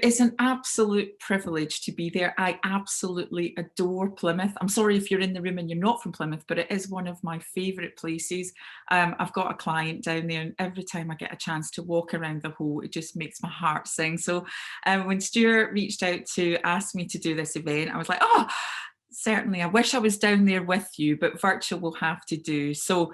It's an absolute privilege to be there. I absolutely adore Plymouth. I'm sorry if you're in the room and you're not from Plymouth, but it is one of my favourite places. I've got a client down there, and every time I get a chance to walk around the Hoe, it just makes my heart sing. So when Stuart reached out to ask me to do this event, I was like, oh, certainly, I wish I was down there with you, but virtual will have to do. So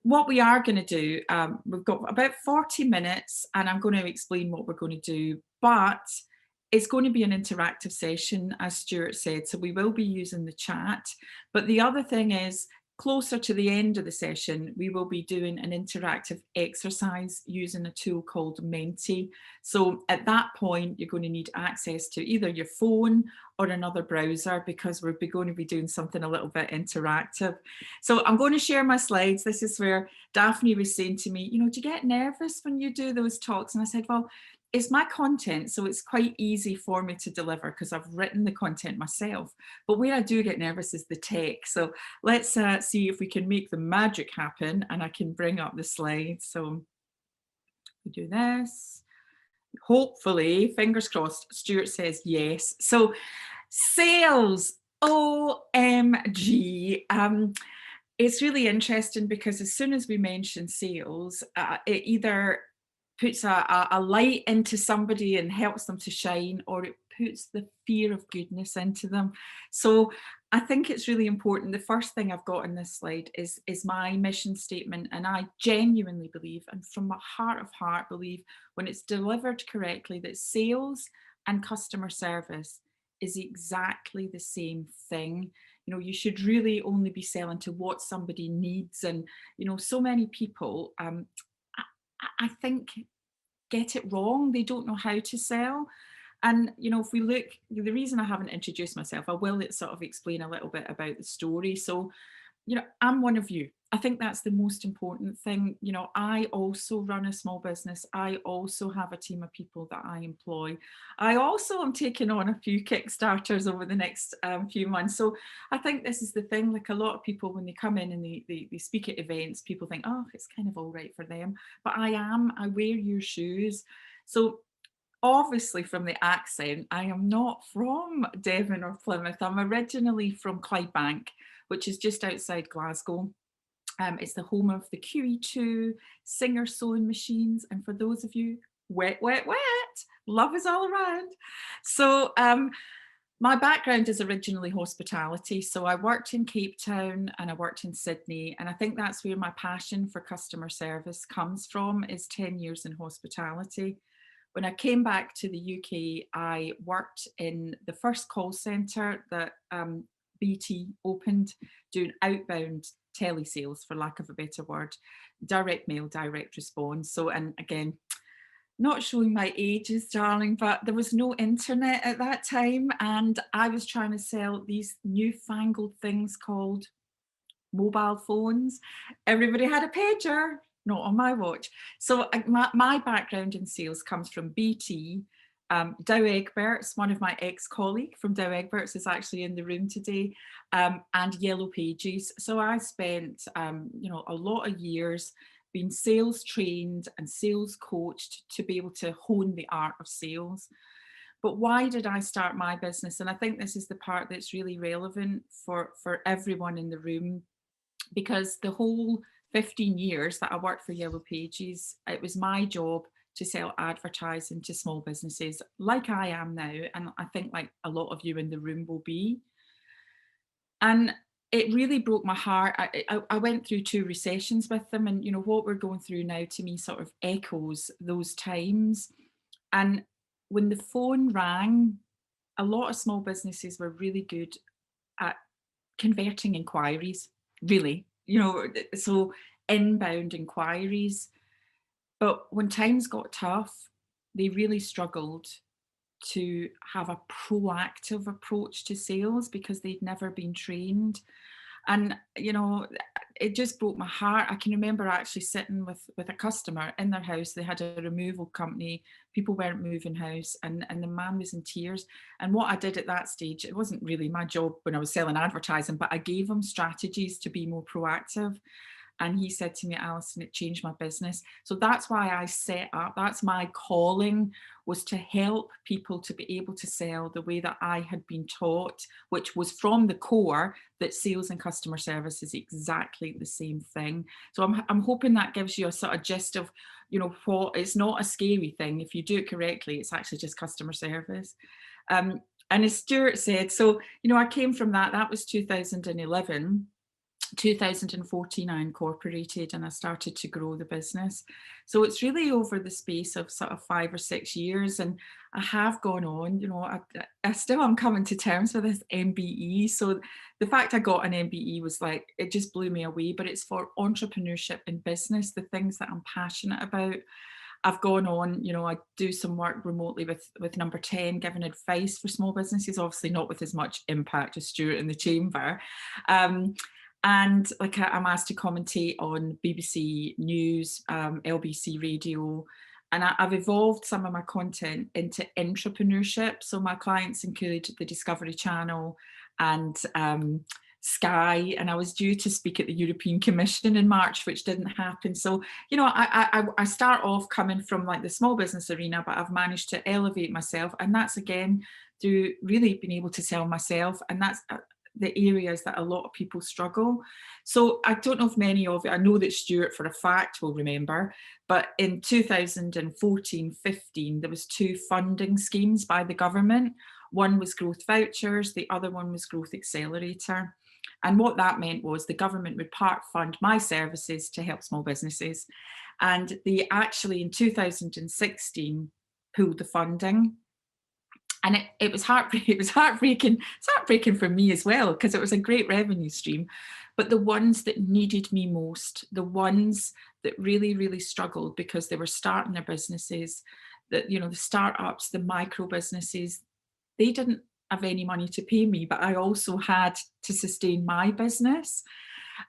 what we are going to do, we've got about 40 minutes and I'm going to explain what we're going to do, but it's going to be an interactive session, as Stuart said, so we will be using the chat. But the other thing is, closer to the end of the session, we will be doing an interactive exercise using a tool called Menti. So at that point, you're going to need access to either your phone or another browser, because we're going to be doing something a little bit interactive. So I'm going to share my slides. This is where Daphne was saying to me, you know, do you get nervous when you do those talks? And I said, well, it's my content, so it's quite easy for me to deliver because I've written the content myself. But where I do get nervous is the tech. So let's see if we can make the magic happen, and I can bring up the slides. So we do this. Hopefully, fingers crossed, Stuart says yes. So sales, OMG. It's really interesting because as soon as we mention sales, it either puts a light into somebody and helps them to shine, or it puts the fear of goodness into them. So I think it's really important. The first thing I've got in this slide is my mission statement. And I genuinely believe, and from my heart of heart believe, when it's delivered correctly, that sales and customer service is exactly the same thing. You know, you should really only be selling to what somebody needs. And, you know, so many people, I think, get it wrong. They don't know how to sell. And, you know, if we look, the reason I haven't introduced myself, I will sort of explain a little bit about the story. So, you know, I'm one of you. I think that's the most important thing. You know, I also run a small business. I also have a team of people that I employ. I also am taking on a few Kickstarters over the next few months. So I think this is the thing, like a lot of people, when they come in and they speak at events, people think, oh, it's kind of all right for them. But I wear your shoes. So obviously from the accent, I am not from Devon or Plymouth. I'm originally from Clydebank, which is just outside Glasgow. It's the home of the QE2 Singer sewing machines. And for those of you, wet, wet, wet, love is all around. So my background is originally hospitality. So I worked in Cape Town and I worked in Sydney. And I think that's where my passion for customer service comes from, is 10 years in hospitality. When I came back to the UK, I worked in the first call centre that BT opened, doing outbound telesales, for lack of a better word, direct mail, direct response. So, and again, not showing my ages, darling, but there was no internet at that time. And I was trying to sell these newfangled things called mobile phones. Everybody had a pager, not on my watch. So my background in sales comes from BT. Dow Egberts, one of my ex-colleagues from Dow Egberts is actually in the room today, and Yellow Pages. So I spent, you know, a lot of years being sales trained and sales coached to be able to hone the art of sales. But why did I start my business? And I think this is the part that's really relevant for everyone in the room, because the whole 15 years that I worked for Yellow Pages, it was my job to sell advertising to small businesses, like I am now, and I think like a lot of you in the room will be. And it really broke my heart. I went through 2 recessions with them, and you know what we're going through now, to me, sort of echoes those times. And when the phone rang, a lot of small businesses were really good at converting inquiries, really, you know, so inbound inquiries. But when times got tough, they really struggled to have a proactive approach to sales because they'd never been trained. And, you know, it just broke my heart. I can remember actually sitting with a customer in their house. They had a removal company. People weren't moving house, and the man was in tears. And what I did at that stage, it wasn't really my job when I was selling advertising, but I gave him strategies to be more proactive. And he said to me, Alison, it changed my business. So that's why I set up, that's my calling, was to help people to be able to sell the way that I had been taught, which was from the core that sales and customer service is exactly the same thing. So I'm hoping that gives you a sort of gist of, what, it's not a scary thing. If you do it correctly, it's actually just customer service. And as Stuart said, so, I came from that was 2011. 2014 I incorporated and I started to grow the business. So it's really over the space of sort of 5 or 6 years, and I have gone on, I still am coming to terms with this MBE. So the fact I got an MBE was like, it just blew me away, but it's for entrepreneurship in business, the things that I'm passionate about. I've gone on, I do some work remotely with Number 10, giving advice for small businesses, obviously not with as much impact as Stuart in the chamber. And like I'm asked to commentate on BBC News, LBC Radio, and I've evolved some of my content into intrapreneurship. So my clients include the Discovery Channel and Sky, and I was due to speak at the European Commission in March, which didn't happen. So, I start off coming from like the small business arena, but I've managed to elevate myself. And that's again through really being able to sell myself. And that's the areas that a lot of people struggle. So I don't know if many of you, I know that Stuart for a fact will remember, but in 2014-15, there was 2 funding schemes by the government. One was growth vouchers, the other one was growth accelerator. And what that meant was the government would part fund my services to help small businesses. And they actually in 2016 pulled the funding. And it was heartbreaking. It's heartbreaking for me as well, because it was a great revenue stream. But the ones that needed me most, the ones that really, really struggled because they were starting their businesses, that, the startups, the micro businesses, they didn't have any money to pay me, but I also had to sustain my business.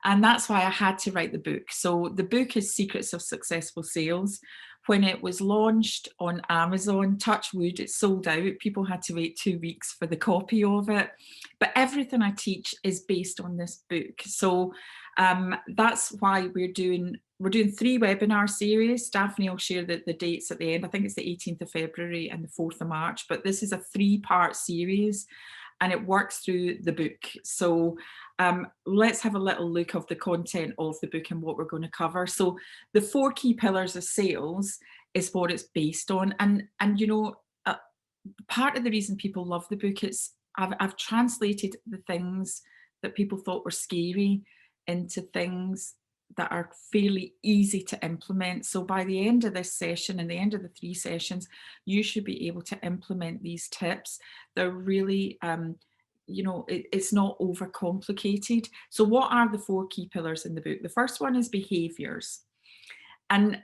And that's why I had to write the book. So the book is Secrets of Successful Sales. When it was launched on Amazon, touch wood, it sold out. People had to wait 2 weeks for the copy of it. But everything I teach is based on this book. So that's why we're doing 3 webinar series. Daphne will share the dates at the end. I think it's the 18th of February and the 4th of March, but this is a 3-part series and it works through the book. So let's have a little look of the content of the book and what we're going to cover. So the 4 key pillars of sales is what it's based on. And part of the reason people love the book is I've translated the things that people thought were scary into things that are fairly easy to implement. So by the end of this session and the end of the 3 sessions, you should be able to implement these tips. They're really, it's not overcomplicated. So what are the 4 key pillars in the book? The first one is behaviours. And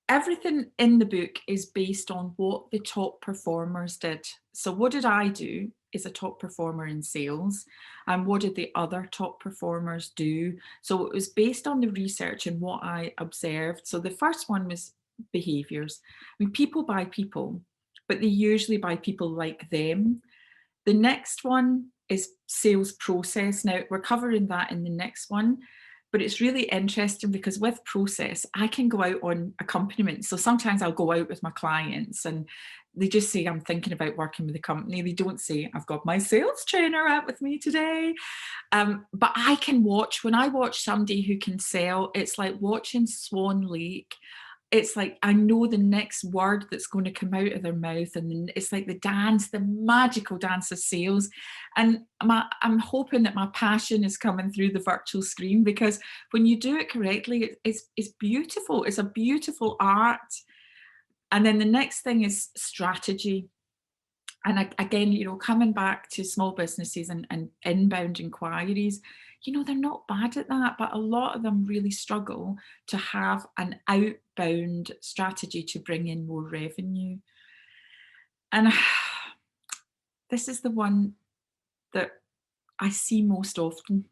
everything in the book is based on what the top performers did. So what did I do as a top performer in sales? And what did the other top performers do? So it was based on the research and what I observed. So the first one was behaviours. I mean, people buy people, but they usually buy people like them. The next one is sales process. Now, we're covering that in the next one. But it's really interesting because with process, I can go out on accompaniment. So sometimes I'll go out with my clients and they just say, I'm thinking about working with the company. They don't say, I've got my sales trainer out with me today. But I can watch, when I watch somebody who can sell, it's like watching Swan Lake. It's like, I know the next word that's going to come out of their mouth. And it's like the dance, the magical dance of sales. And I'm hoping that my passion is coming through the virtual screen, because when you do it correctly, it's beautiful. It's a beautiful art. And then the next thing is strategy. And again, coming back to small businesses and inbound inquiries, they're not bad at that, but a lot of them really struggle to have an outbound strategy to bring in more revenue. And this is the one that I see most often,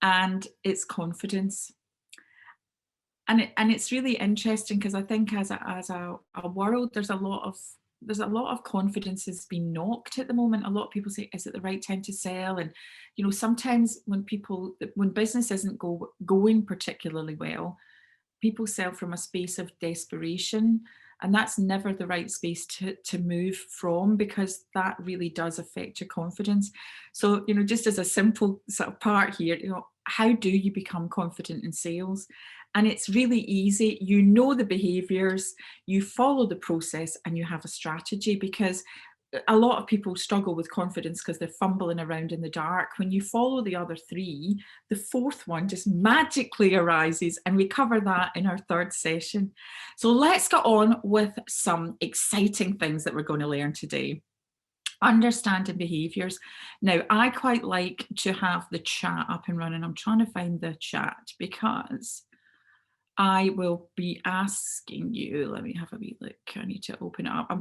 and it's confidence. And it's really interesting because I think as a world, there's a lot of there's a lot of confidence has been knocked at the moment. A lot of people say, is it the right time to sell? And, you know, sometimes when business isn't going particularly well, people sell from a space of desperation, and that's never the right space to move from, because that really does affect your confidence. So, you know, just as a simple sort of part here, you know, how do you become confident in sales? And it's really easy. You know the behaviors, you follow the process, and you have a strategy, because a lot of people struggle with confidence because they're fumbling around in the dark. When you follow the other three, the fourth one just magically arises, and we cover that in our third session. So let's get on with some exciting things that we're going to learn today. Understanding behaviours. Now, I quite like to have the chat up and running. I'm trying to find the chat because I will be asking you, let me have a wee look. I need to open it up. I'm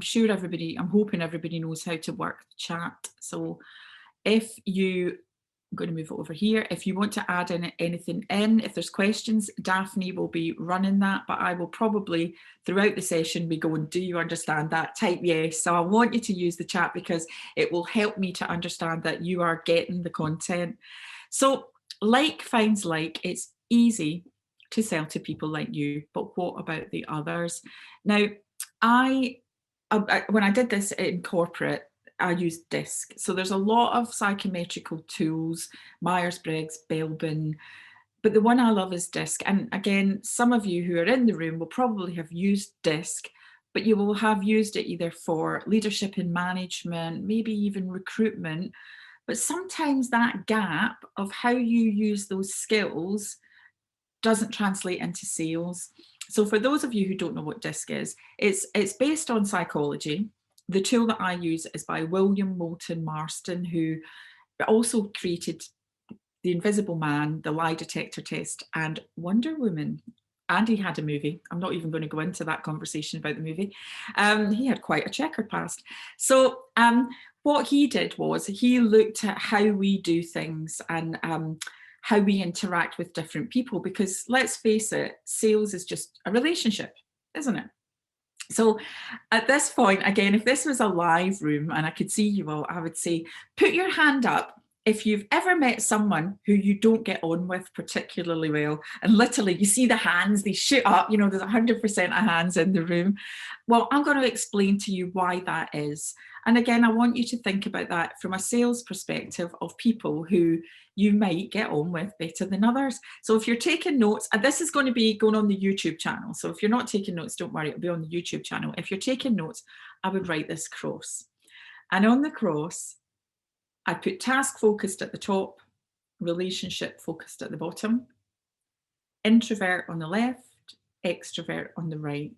hoping everybody knows how to work the chat. So if you, I'm going to move it over here. If you want to add anything in, if there's questions, Daphne will be running that, but I will probably throughout the session be going, do you understand that? Type yes. So I want you to use the chat because it will help me to understand that you are getting the content. So like finds like, it's easy to sell to people like you, but what about the others? Now, when I did this in corporate, I used DISC. So there's a lot of psychometrical tools, Myers-Briggs, Belbin, but the one I love is DISC. And again, some of you who are in the room will probably have used DISC, but you will have used it either for leadership and management, maybe even recruitment. But sometimes that gap of how you use those skills doesn't translate into sales. So for those of you who don't know what DISC is, it's based on psychology. The tool that I use is by William Moulton Marston, who also created The Invisible Man, the Lie Detector Test, and Wonder Woman. And he had a movie. I'm not even going to go into that conversation about the movie. He had quite a checkered past. So what he did was he looked at how we do things and how we interact with different people, because let's face it, sales is just a relationship, isn't it? So at this point, again, if this was a live room and I could see you all, I would say, put your hand up if you've ever met someone who you don't get on with particularly well. And literally you see the hands, they shoot up, you know, there's 100% of hands in the room. Well, I'm going to explain to you why that is. And again, I want you to think about that from a sales perspective of people who you might get on with better than others. So if you're taking notes, and this is going to be going on the YouTube channel. So if you're not taking notes, don't worry, it'll be on the YouTube channel. If you're taking notes, I would write this cross. And on the cross, I put task focused at the top, relationship focused at the bottom, introvert on the left, extrovert on the right.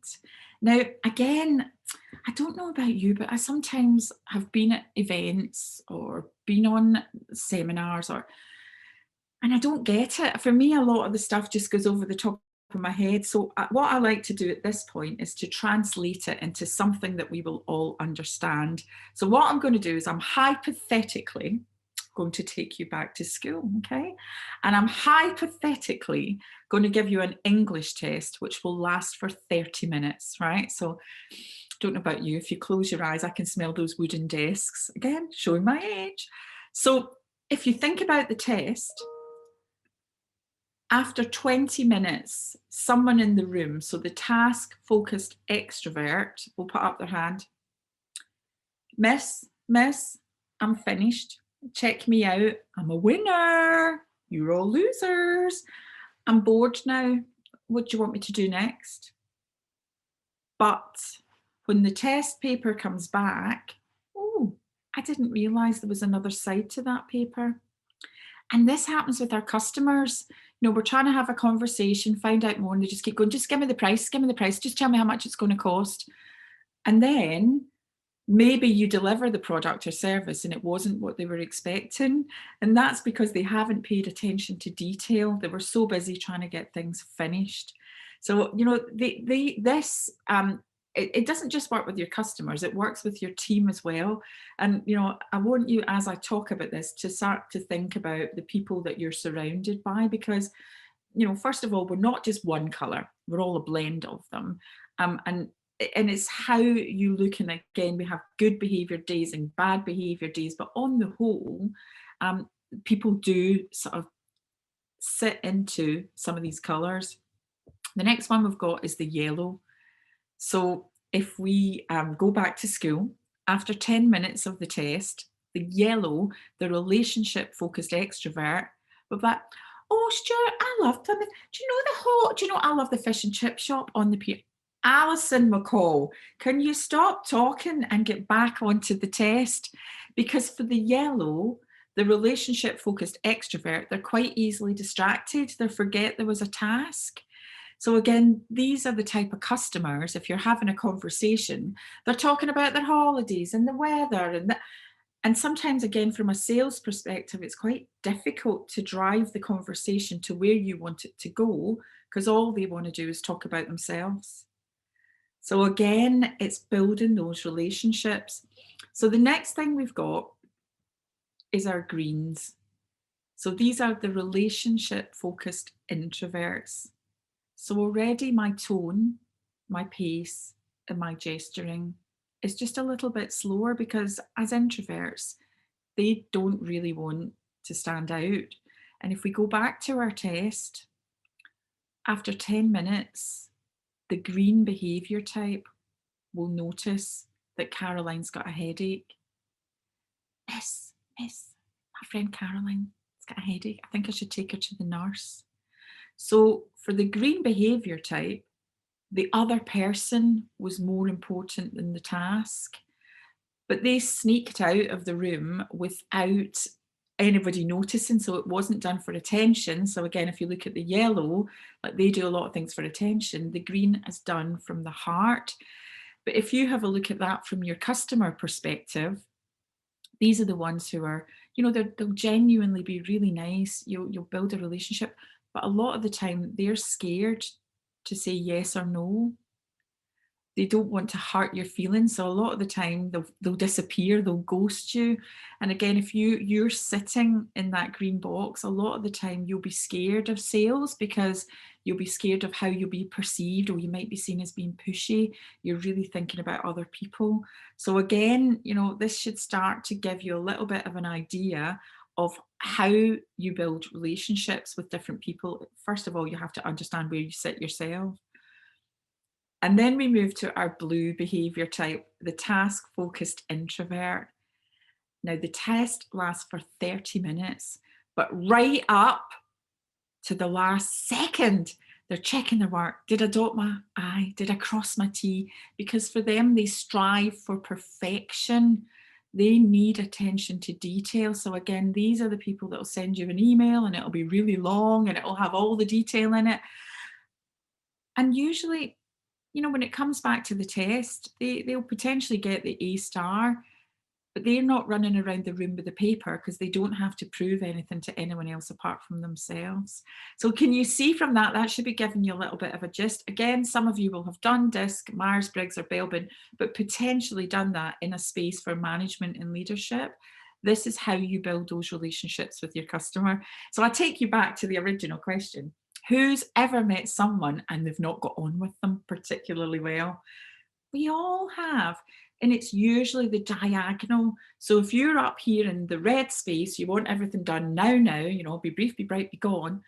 Now, again, I don't know about you, but I sometimes have been at events or been on seminars and I don't get it. For me, a lot of the stuff just goes over the top of my head. So what I like to do at this point is to translate it into something that we will all understand. So what I'm going to do is I'm hypothetically going to take you back to school, okay? And I'm hypothetically going to give you an English test, which will last for 30 minutes, right? So don't know about you, if you close your eyes, I can smell those wooden desks. Again, showing my age. So if you think about the test, after 20 minutes, someone in the room, so the task-focused extrovert will put up their hand. Miss, I'm finished. Check me out. I'm a winner. You're all losers. I'm bored now. What do you want me to do next? But when the test paper comes back, oh, I didn't realise there was another side to that paper. And this happens with our customers. You know, we're trying to have a conversation, find out more, and they just keep going, just give me the price, just tell me how much it's going to cost. And then maybe you deliver the product or service and it wasn't what they were expecting. And that's because they haven't paid attention to detail. They were so busy trying to get things finished. So, you know, it doesn't just work with your customers, it works with your team as well. And, you know, I want you, as I talk about this, to start to think about the people that you're surrounded by, because, you know, first of all, we're not just one colour, we're all a blend of them. And and it's how you look. And again, we have good behavior days and bad behavior days, but on the whole, people do sort of sit into some of these colors. The next one we've got is the yellow. So if we go back to school, after 10 minutes of the test, the yellow, the relationship focused extrovert, with that, oh, Stuart, I love Plymouth. Do you know, I love the fish and chip shop on the pier. Alison McCall, can you stop talking and get back onto the test? Because for the yellow, the relationship focused extrovert, they're quite easily distracted. They forget there was a task. So again, these are the type of customers, if you're having a conversation, they're talking about their holidays and the weather and sometimes again from a sales perspective, it's quite difficult to drive the conversation to where you want it to go because all they want to do is talk about themselves. So again, it's building those relationships. So the next thing we've got is our greens. So these are the relationship focused introverts. So already my tone, my pace, and my gesturing is just a little bit slower because as introverts, they don't really want to stand out. And if we go back to our test, after 10 minutes, the green behaviour type will notice that Caroline's got a headache. Miss, my friend Caroline's got a headache. I think I should take her to the nurse. So for the green behaviour type, the other person was more important than the task, but they sneaked out of the room without anybody noticing. So it wasn't done for attention. So again, if you look at the yellow, like they do a lot of things for attention, the green is done from the heart. But if you have a look at that from your customer perspective, these are the ones who are, they'll genuinely be really nice. You'll build a relationship, but a lot of the time they're scared to say yes or no. They don't want to hurt your feelings. So a lot of the time they'll disappear, they'll ghost you. And again, if you're sitting in that green box, a lot of the time you'll be scared of sales because you'll be scared of how you'll be perceived, or you might be seen as being pushy. You're really thinking about other people. So again, this should start to give you a little bit of an idea of how you build relationships with different people. First of all, you have to understand where you sit yourself. And then we move to our blue behaviour type, the task-focused introvert. Now, the test lasts for 30 minutes, but right up to the last second, they're checking their work. Did I dot my I? Did I cross my T? Because for them, they strive for perfection. They need attention to detail. So again, these are the people that will send you an email and it'll be really long and it'll have all the detail in it. And usually, when it comes back to the test, they'll potentially get the A star, but they're not running around the room with a paper because they don't have to prove anything to anyone else apart from themselves. So can you see from that, that should be giving you a little bit of a gist. Again, some of you will have done DISC, Myers-Briggs or Belbin, but potentially done that in a space for management and leadership. This is how you build those relationships with your customer. So I take you back to the original question. Who's ever met someone and they've not got on with them particularly well? We all have. And it's usually the diagonal. So if you're up here in the red space, you want everything done now, be brief, be bright, be gone.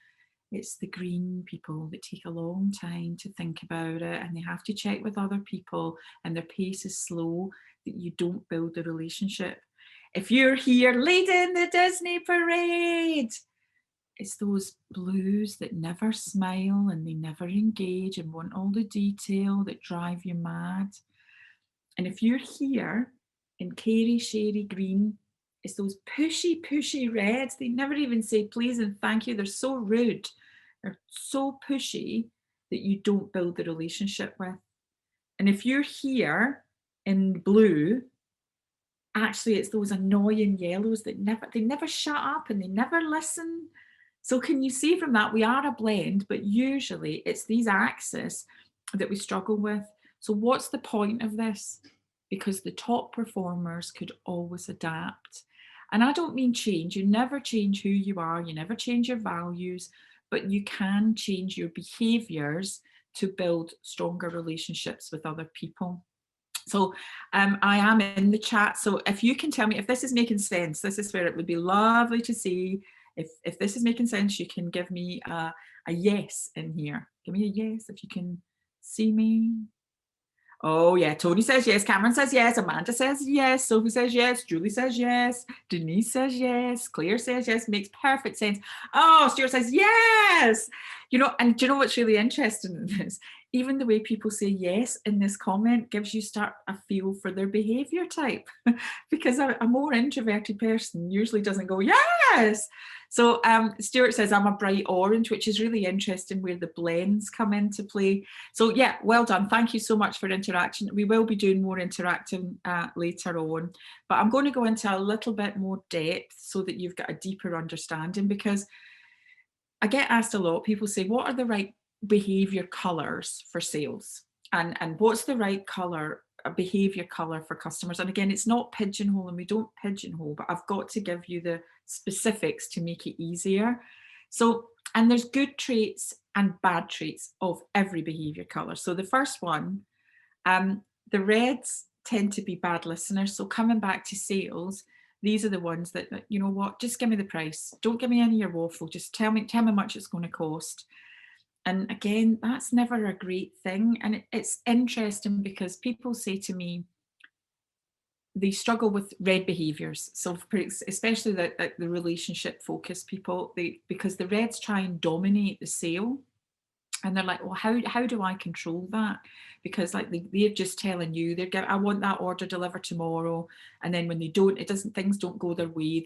It's the green people that take a long time to think about it and they have to check with other people and their pace is slow, that you don't build a relationship. If you're here leading the Disney parade, it's those blues that never smile and they never engage and want all the detail that drive you mad. And if you're here in Carey, Sherry Green, it's those pushy reds. They never even say please and thank you. They're so rude. They're so pushy that you don't build the relationship with. And if you're here in blue, actually it's those annoying yellows that never shut up and they never listen. So can you see from that, we are a blend, but usually it's these axes that we struggle with. So what's the point of this? Because the top performers could always adapt. And I don't mean change. You never change who you are. You never change your values, but you can change your behaviors to build stronger relationships with other people. So I am in the chat. So if you can tell me if this is making sense, this is where it would be lovely to see. If this is making sense, you can give me a yes in here. Give me a yes if you can see me. Oh yeah, Tony says yes, Cameron says yes, Amanda says yes, Sophie says yes, Julie says yes, Denise says yes, Claire says yes, makes perfect sense. Oh, Stuart says yes. You know, and do you know what's really interesting in this? Even the way people say yes in this comment gives you start a feel for their behavior type. Because a more introverted person usually doesn't go yes. So Stuart says I'm a bright orange, which is really interesting where the blends come into play. So yeah, well done. Thank you so much for interaction. We will be doing more interacting later on, but I'm going to go into a little bit more depth so that you've got a deeper understanding, because I get asked a lot, people say, what are the right behavior colors for sales? And what's the right color, a behavior color for customers? And again, it's not pigeonhole, and we don't pigeonhole, but I've got to give you the specifics to make it easier. So, and there's good traits and bad traits of every behavior color. So the first one, the reds tend to be bad listeners. So coming back to sales, these are the ones that, you know what, just give me the price. Don't give me any of your waffle. Just tell me how much it's going to cost. And again, that's never a great thing. And it's interesting because people say to me, they struggle with red behaviors. So especially the relationship focused people, because the reds try and dominate the sale. And they're like, well, how do I control that? Because like they're just telling you, I want that order delivered tomorrow. And then when they don't, things don't go their way.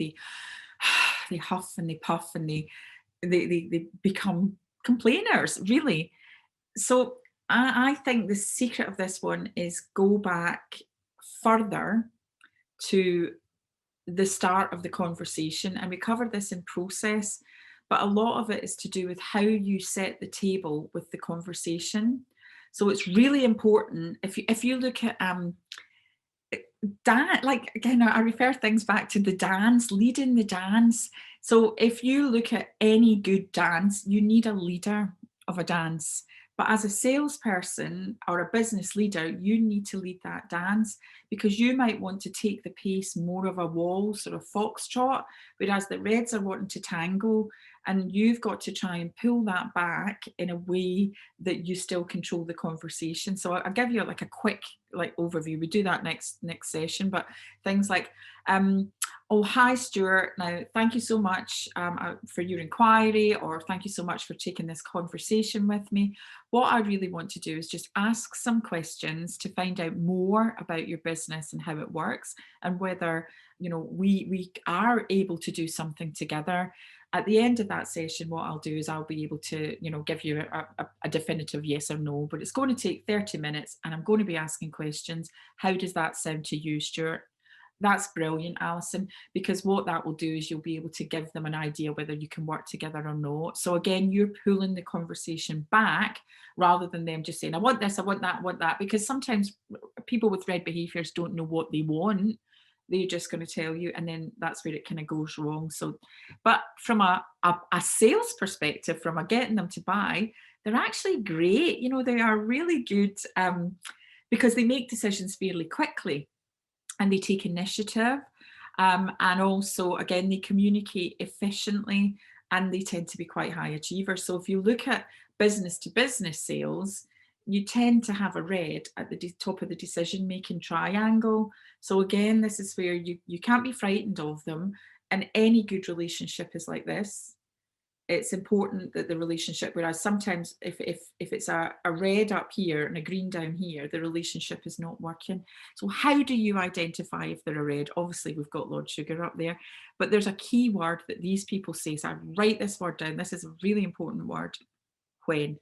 They huff and they puff and they become complainers, really. So I think the secret of this one is go back further to the start of the conversation. And we covered this in process, but a lot of it is to do with how you set the table with the conversation. So it's really important if you look at like again, I refer things back to the dance, leading the dance. So if you look at any good dance, you need a leader of a dance. But as a salesperson or a business leader, you need to lead that dance, because you might want to take the pace more of a waltz or a foxtrot, whereas the reds are wanting to tango, and you've got to try and pull that back in a way that you still control the conversation. So I'll give you like a quick overview. We do that next session, but things like oh, hi, Stuart. Now, thank you so much for your inquiry, or thank you so much for taking this conversation with me. What I really want to do is just ask some questions to find out more about your business and how it works, and whether, you know, we are able to do something together. At the end of that session, what I'll do is I'll be able to, you know, give you a definitive yes or no, but it's going to take 30 minutes and I'm going to be asking questions. How does that sound to you, Stuart? That's brilliant, Alison, because what that will do is you'll be able to give them an idea whether you can work together or not. So again, you're pulling the conversation back rather than them just saying, I want this, I want that, I want that, because sometimes people with red behaviors don't know what they want. They're just going to tell you, and then that's where it kind of goes wrong. So, but from a sales perspective, from a getting them to buy, they're actually great. You know, they are really good because they make decisions fairly quickly and they take initiative. And also, again, they communicate efficiently and they tend to be quite high achievers. So if you look at business to business sales, you tend to have a red at the top of the decision-making triangle. So again, this is where you can't be frightened of them. And any good relationship is like this. It's important that the relationship, whereas sometimes if it's a red up here and a green down here, the relationship is not working. So how do you identify if they're a red? Obviously, we've got Lord Sugar up there, but there's a key word that these people say. So I write this word down. This is a really important word. When.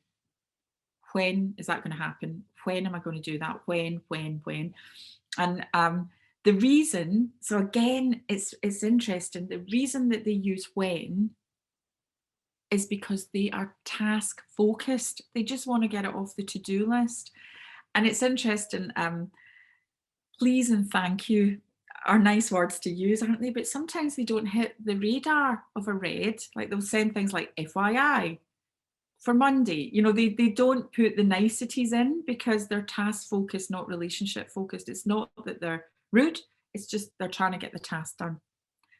When is that going to happen? When am I going to do that? When? And the reason, so again, it's interesting. The reason that they use when is because they are task focused. They just want to get it off the to-do list. And it's interesting, please and thank you are nice words to use, aren't they? But sometimes they don't hit the radar of a red. Like they'll send things like FYI, for Monday. You know, they don't put the niceties in because they're task focused, not relationship focused. It's not that they're rude, it's just they're trying to get the task done.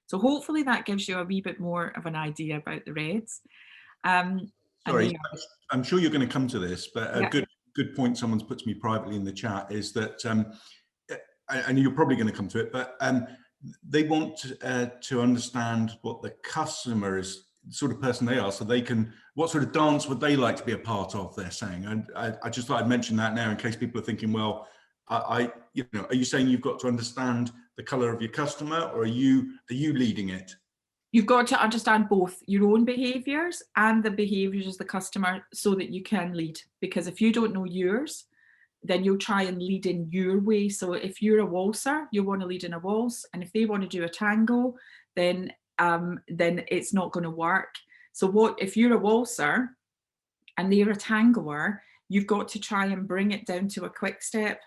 So hopefully that gives you a wee bit more of an idea about the reds. And Sorry, they I'm sure you're going to come to this, but a yeah. good point someone's put to me privately in the chat is that, and you're probably going to come to it, but they want to understand what the customer is, the sort of person they are, so they can, what sort of dance would they like to be a part of, they're saying. And I just thought I'd mention that now in case people are thinking, well, you know, are you saying you've got to understand the color of your customer, or are you leading it? You've got to understand both your own behaviours and the behaviours of the customer so that you can lead. Because if you don't know yours, then you'll try and lead in your way. So if you're a waltzer, you want to lead in a waltz, and if they want to do a tango, then it's not going to work. So what if you're a waltzer and they're a tangoer, you've got to try and bring it down to a quick step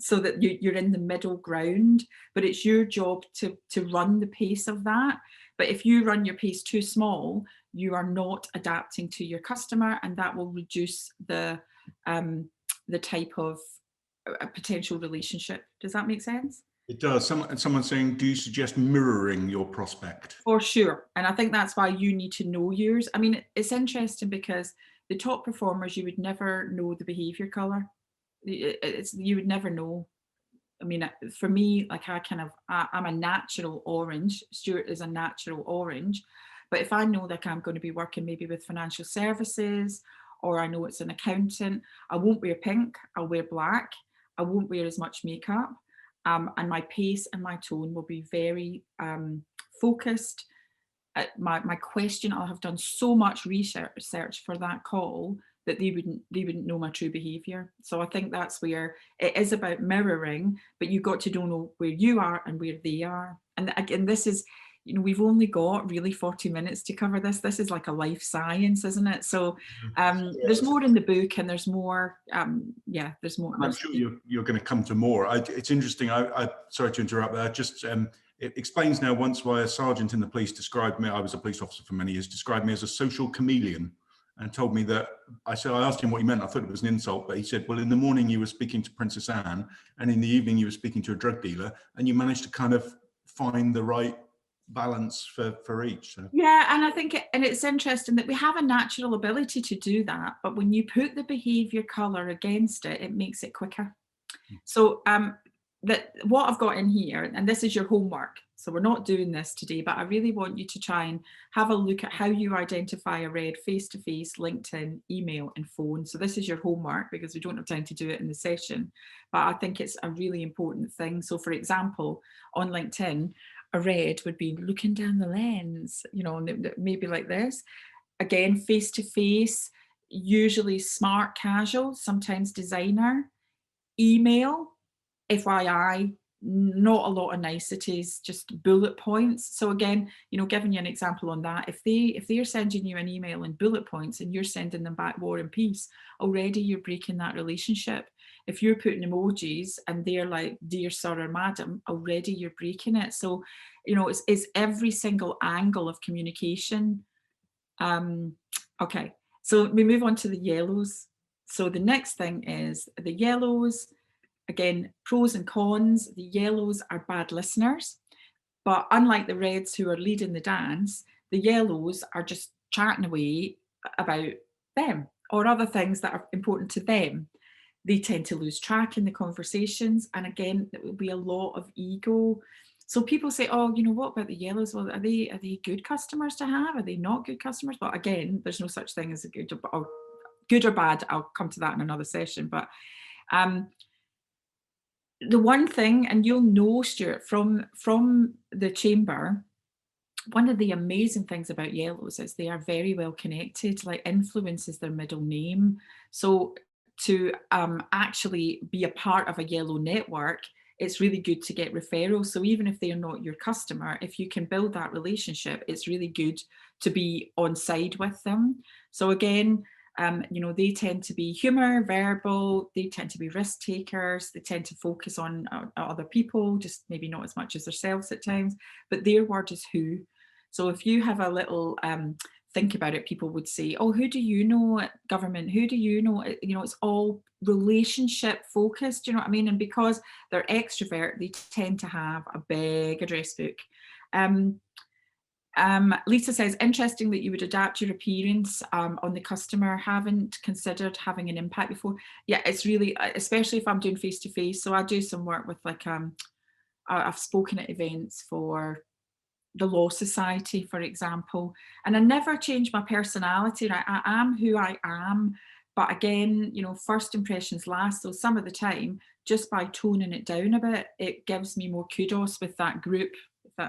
so that you're in the middle ground, but it's your job to run the pace of that. But if you run your pace too small, you are not adapting to your customer, and that will reduce the type of a potential relationship. Does that make sense? It does. Someone's saying, do you suggest mirroring your prospect? For sure. And I think that's why you need to know yours. I mean, it's interesting because the top performers, you would never know the behavior color. You would never know. I mean, for me, like I'm a natural orange. Stuart is a natural orange. But if I know that I'm going to be working maybe with financial services, or I know it's an accountant, I won't wear pink, I'll wear black. I won't wear as much makeup. And my pace and my tone will be very focused. My question, I'll have done so much research for that call that they wouldn't know my true behavior. So I think that's where it is about mirroring, but you've got to know where you are and where they are. And again, this is, you know, we've only got really 40 minutes to cover this. This is like a life science, isn't it? So there's more in the book, and there's more, there's more. And I'm sure you're going to come to more. It's interesting. I sorry to interrupt, but I just, it explains now once why a sergeant in the police described me, I was a police officer for many years, described me as a social chameleon, and told me that, I asked him what he meant. I thought it was an insult, but he said, well, in the morning you were speaking to Princess Anne, and in the evening you were speaking to a drug dealer, and you managed to kind of find the right balance for each. So. Yeah, and I think, and it's interesting that we have a natural ability to do that, but when you put the behavior color against it, it makes it quicker. So that what I've got in here, and this is your homework, so we're not doing this today, but I really want you to try and have a look at how you identify a red face-to-face, LinkedIn, email and phone. So this is your homework, because we don't have time to do it in the session, but I think it's a really important thing. So for example, on LinkedIn, a red would be looking down the lens, you know, maybe like this. Again, face-to-face, usually smart casual, sometimes designer. Email, FYI, not a lot of niceties, just bullet points. So again, you know, giving you an example on that, if they're sending you an email in bullet points and you're sending them back War and Peace, already you're breaking that relationship. If you're putting emojis and they're like, dear sir or madam, already you're breaking it. So, you know, it's every single angle of communication. Okay, so we move on to the yellows. So the next thing is the yellows. Again, pros and cons. The yellows are bad listeners, but unlike the reds who are leading the dance, the yellows are just chatting away about them or other things that are important to them. They tend to lose track in the conversations, and again, there will be a lot of ego. So people say, oh, you know, what about the yellows? Well, are they good customers to have? Are they not good customers? But again, there's no such thing as a good or bad. I'll come to that in another session. But the one thing, and you'll know, Stuart, from the chamber, one of the amazing things about yellows is they are very well connected. Like influence is their middle name. So to actually be a part of a yellow network, it's really good to get referrals. So even if they're not your customer, if you can build that relationship, it's really good to be on side with them. So again, you know, they tend to be humor, verbal, they tend to be risk takers, they tend to focus on other people, just maybe not as much as themselves at times, but their word is who. So if you have a little think about it, people would say, oh, who do you know at government? Who do you know? You know, it's all relationship focused, you know what I mean? And because they're extrovert, they tend to have a big address book. Um, Lisa says, interesting that you would adapt your appearance on the customer. Haven't considered having an impact before. Yeah, it's really, especially if I'm doing face to face. So I do some work with like, I've spoken at events for the Law Society, for example, and I never change my personality. Right? I am who I am. But again, you know, first impressions last. So some of the time, just by toning it down a bit, it gives me more kudos with that group,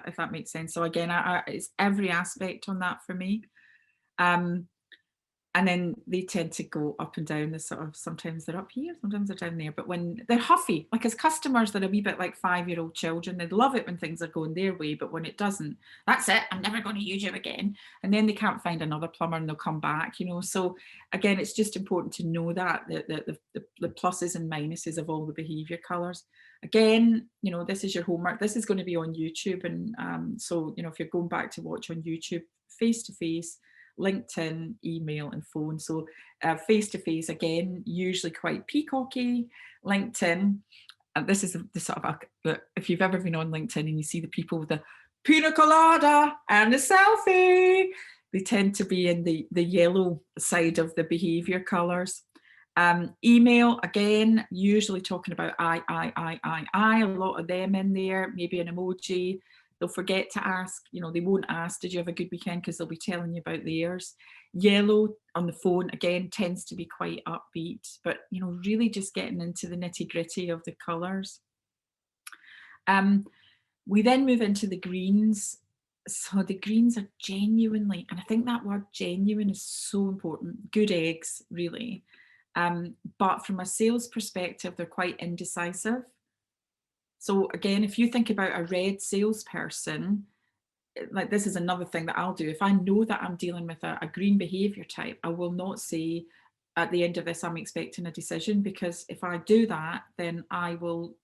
if that makes sense. So again, it's every aspect on that for me. And then they tend to go up and down. The sort of, sometimes they're up here, sometimes they're down there. But when they're huffy, like as customers, they're a wee bit like 5-year-old children. They love it when things are going their way, but when it doesn't, that's it. I'm never going to use you again. And then they can't find another plumber and they'll come back, you know. So again, it's just important to know that the pluses and minuses of all the behaviour colours. Again, you know, this is your homework. This is going to be on YouTube, and so you know, if you're going back to watch on YouTube, face to face, LinkedIn, email, and phone. So face to face, again, usually quite peacocky. LinkedIn, and this is the sort of, if you've ever been on LinkedIn and you see the people with the pina colada and the selfie, they tend to be in the yellow side of the behaviour colours. Email, again, usually talking about I, a lot of them in there, maybe an emoji. They'll forget to ask, you know, they won't ask, did you have a good weekend? Because they'll be telling you about theirs. Yellow on the phone, again, tends to be quite upbeat, but, you know, really just getting into the nitty gritty of the colours. We then move into the greens. So the greens are genuinely, and I think that word genuine is so important, good eggs, really. But from a sales perspective, they're quite indecisive. So again, if you think about a red salesperson, like this is another thing that I'll do. If I know that I'm dealing with a green behavior type, I will not say at the end of this, I'm expecting a decision, because if I do that, then I will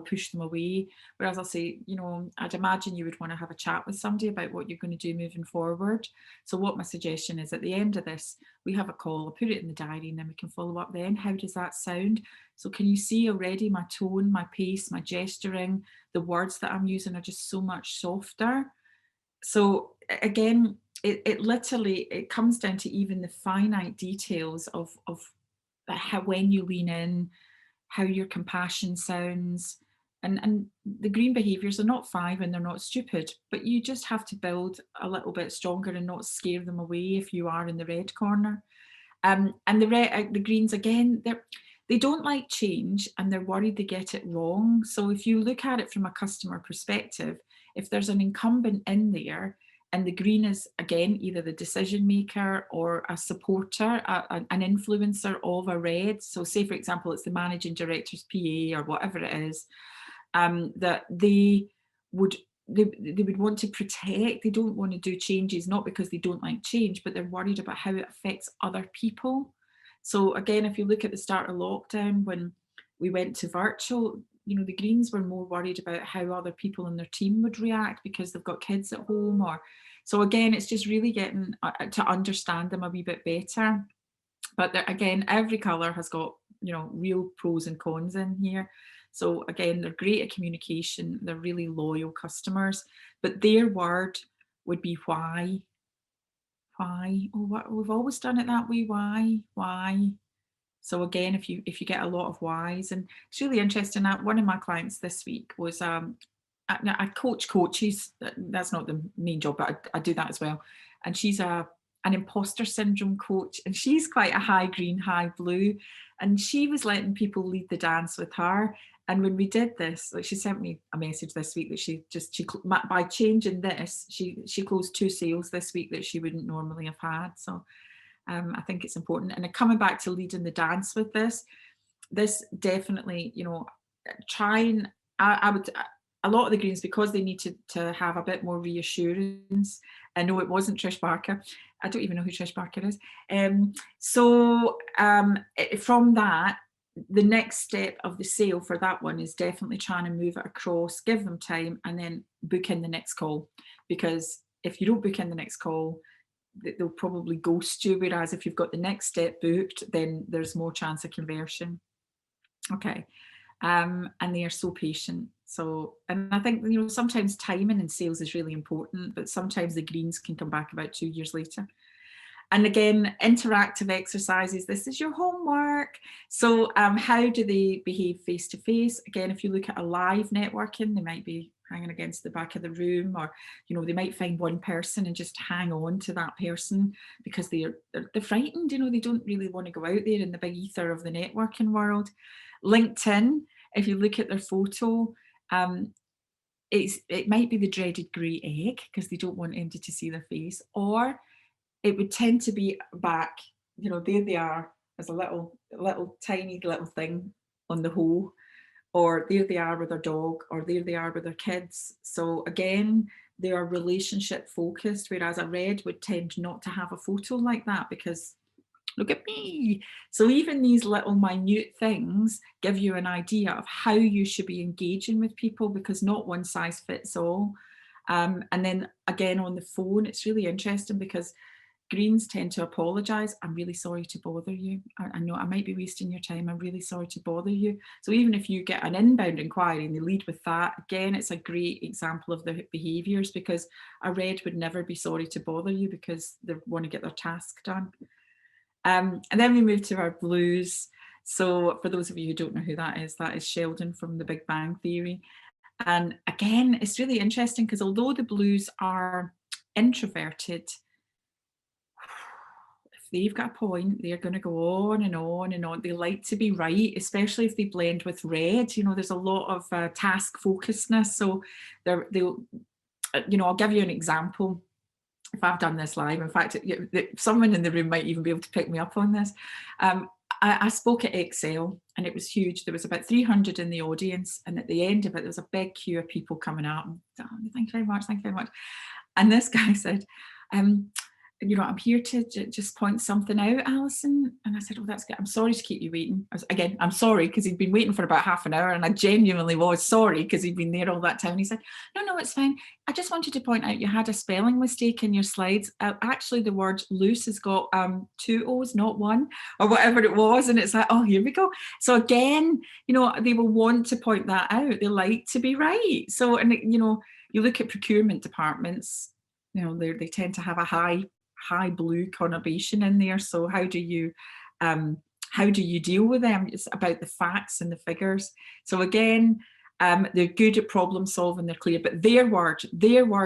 push them away. Whereas I'll say, you know, I'd imagine you would want to have a chat with somebody about what you're going to do moving forward. So what my suggestion is, at the end of this, we have a call, I'll put it in the diary, and then we can follow up then. How does that sound? So can you see already my tone, my pace, my gesturing, the words that I'm using are just so much softer. So again, it literally, it comes down to even the finite details of how, when you lean in, how your compassion sounds. And the green behaviours are not 5 and they're not stupid, but you just have to build a little bit stronger and not scare them away if you are in the red corner. And the greens, again, they don't like change and they're worried they get it wrong. So if you look at it from a customer perspective, if there's an incumbent in there and the green is, again, either the decision maker or a supporter, an influencer of a red. So say, for example, it's the managing director's PA or whatever it is, that they would want to protect. They don't want to do changes, not because they don't like change, but they're worried about how it affects other people. So again, if you look at the start of lockdown, when we went to virtual, you know, the greens were more worried about how other people in their team would react because they've got kids at home. Or so again, it's just really getting to understand them a wee bit better. But again, every colour has got, you know, real pros and cons in here. So again, they're great at communication. They're really loyal customers, but their word would be why. Why? Oh, what, we've always done it that way. Why? Why? So again, if you get a lot of whys, and it's really interesting. That one of my clients this week was I coach coaches. That's not the main job, but I do that as well. And she's an imposter syndrome coach, and she's quite a high green, high blue. And she was letting people lead the dance with her. And when we did this, like, she sent me a message this week that she by changing this, she closed 2 sales this week that she wouldn't normally have had. So I think it's important. And coming back to leading the dance with this definitely, you know, try and I would, a lot of the greens, because they need to have a bit more reassurance. I know it wasn't Trish Barker. I don't even know who Trish Barker is. From that, the next step of the sale for that one is definitely trying to move it across, give them time, and then book in the next call. Because if you don't book in the next call, they'll probably ghost you, whereas if you've got the next step booked, then there's more chance of conversion. Okay. And they are so patient. So, and I think, you know, sometimes timing in sales is really important, but sometimes the greens can come back about 2 years later. And again, interactive exercises, this is your homework. So how do they behave face to face? Again, if you look at a live networking, they might be hanging against the back of the room, or, you know, they might find one person and just hang on to that person because they're frightened, you know, they don't really want to go out there in the big ether of the networking world. LinkedIn, if you look at their photo, it might be the dreaded grey egg because they don't want anybody to see their face, or it would tend to be back, you know, there they are as a little tiny little thing on the hoe, or there they are with their dog, or there they are with their kids. So again, they are relationship focused, whereas a red would tend not to have a photo like that because look at me. So even these little minute things give you an idea of how you should be engaging with people, because not one size fits all. And then again, on the phone, it's really interesting because greens tend to apologise. I'm really sorry to bother you. I know I might be wasting your time. I'm really sorry to bother you. So even if you get an inbound inquiry and they lead with that, again, it's a great example of the behaviours, because a red would never be sorry to bother you because they want to get their task done. And then we move to our blues. So for those of you who don't know who that is Sheldon from The Big Bang Theory. And again, it's really interesting because although the blues are introverted, if they've got a point, they're going to go on and on and on. They like to be right, especially if they blend with red. You know, there's a lot of task focusedness. So they'll, you know, I'll give you an example. If I've done this live, in fact, someone in the room might even be able to pick me up on this. I spoke at Excel and it was huge. There was about 300 in the audience, and at the end of it, there was a big queue of people coming out. And, oh, thank you very much, thank you very much. And this guy said, you know, I'm here to just point something out, Alison. And I said, oh, that's good. I'm sorry to keep you waiting. Again, I'm sorry, because he'd been waiting for about half an hour, and I genuinely was sorry because he'd been there all that time. And he said, no, it's fine. I just wanted to point out you had a spelling mistake in your slides. Actually, the word loose has got 2 O's, not 1, or whatever it was. And it's like, oh, here we go. So again, you know, they will want to point that out. They like to be right. So, and you know, you look at procurement departments, you know, they tend to have a high blue connotation in there. So how do you deal with them? It's about the facts and the figures. So again, they're good at problem solving, they're clear, but their word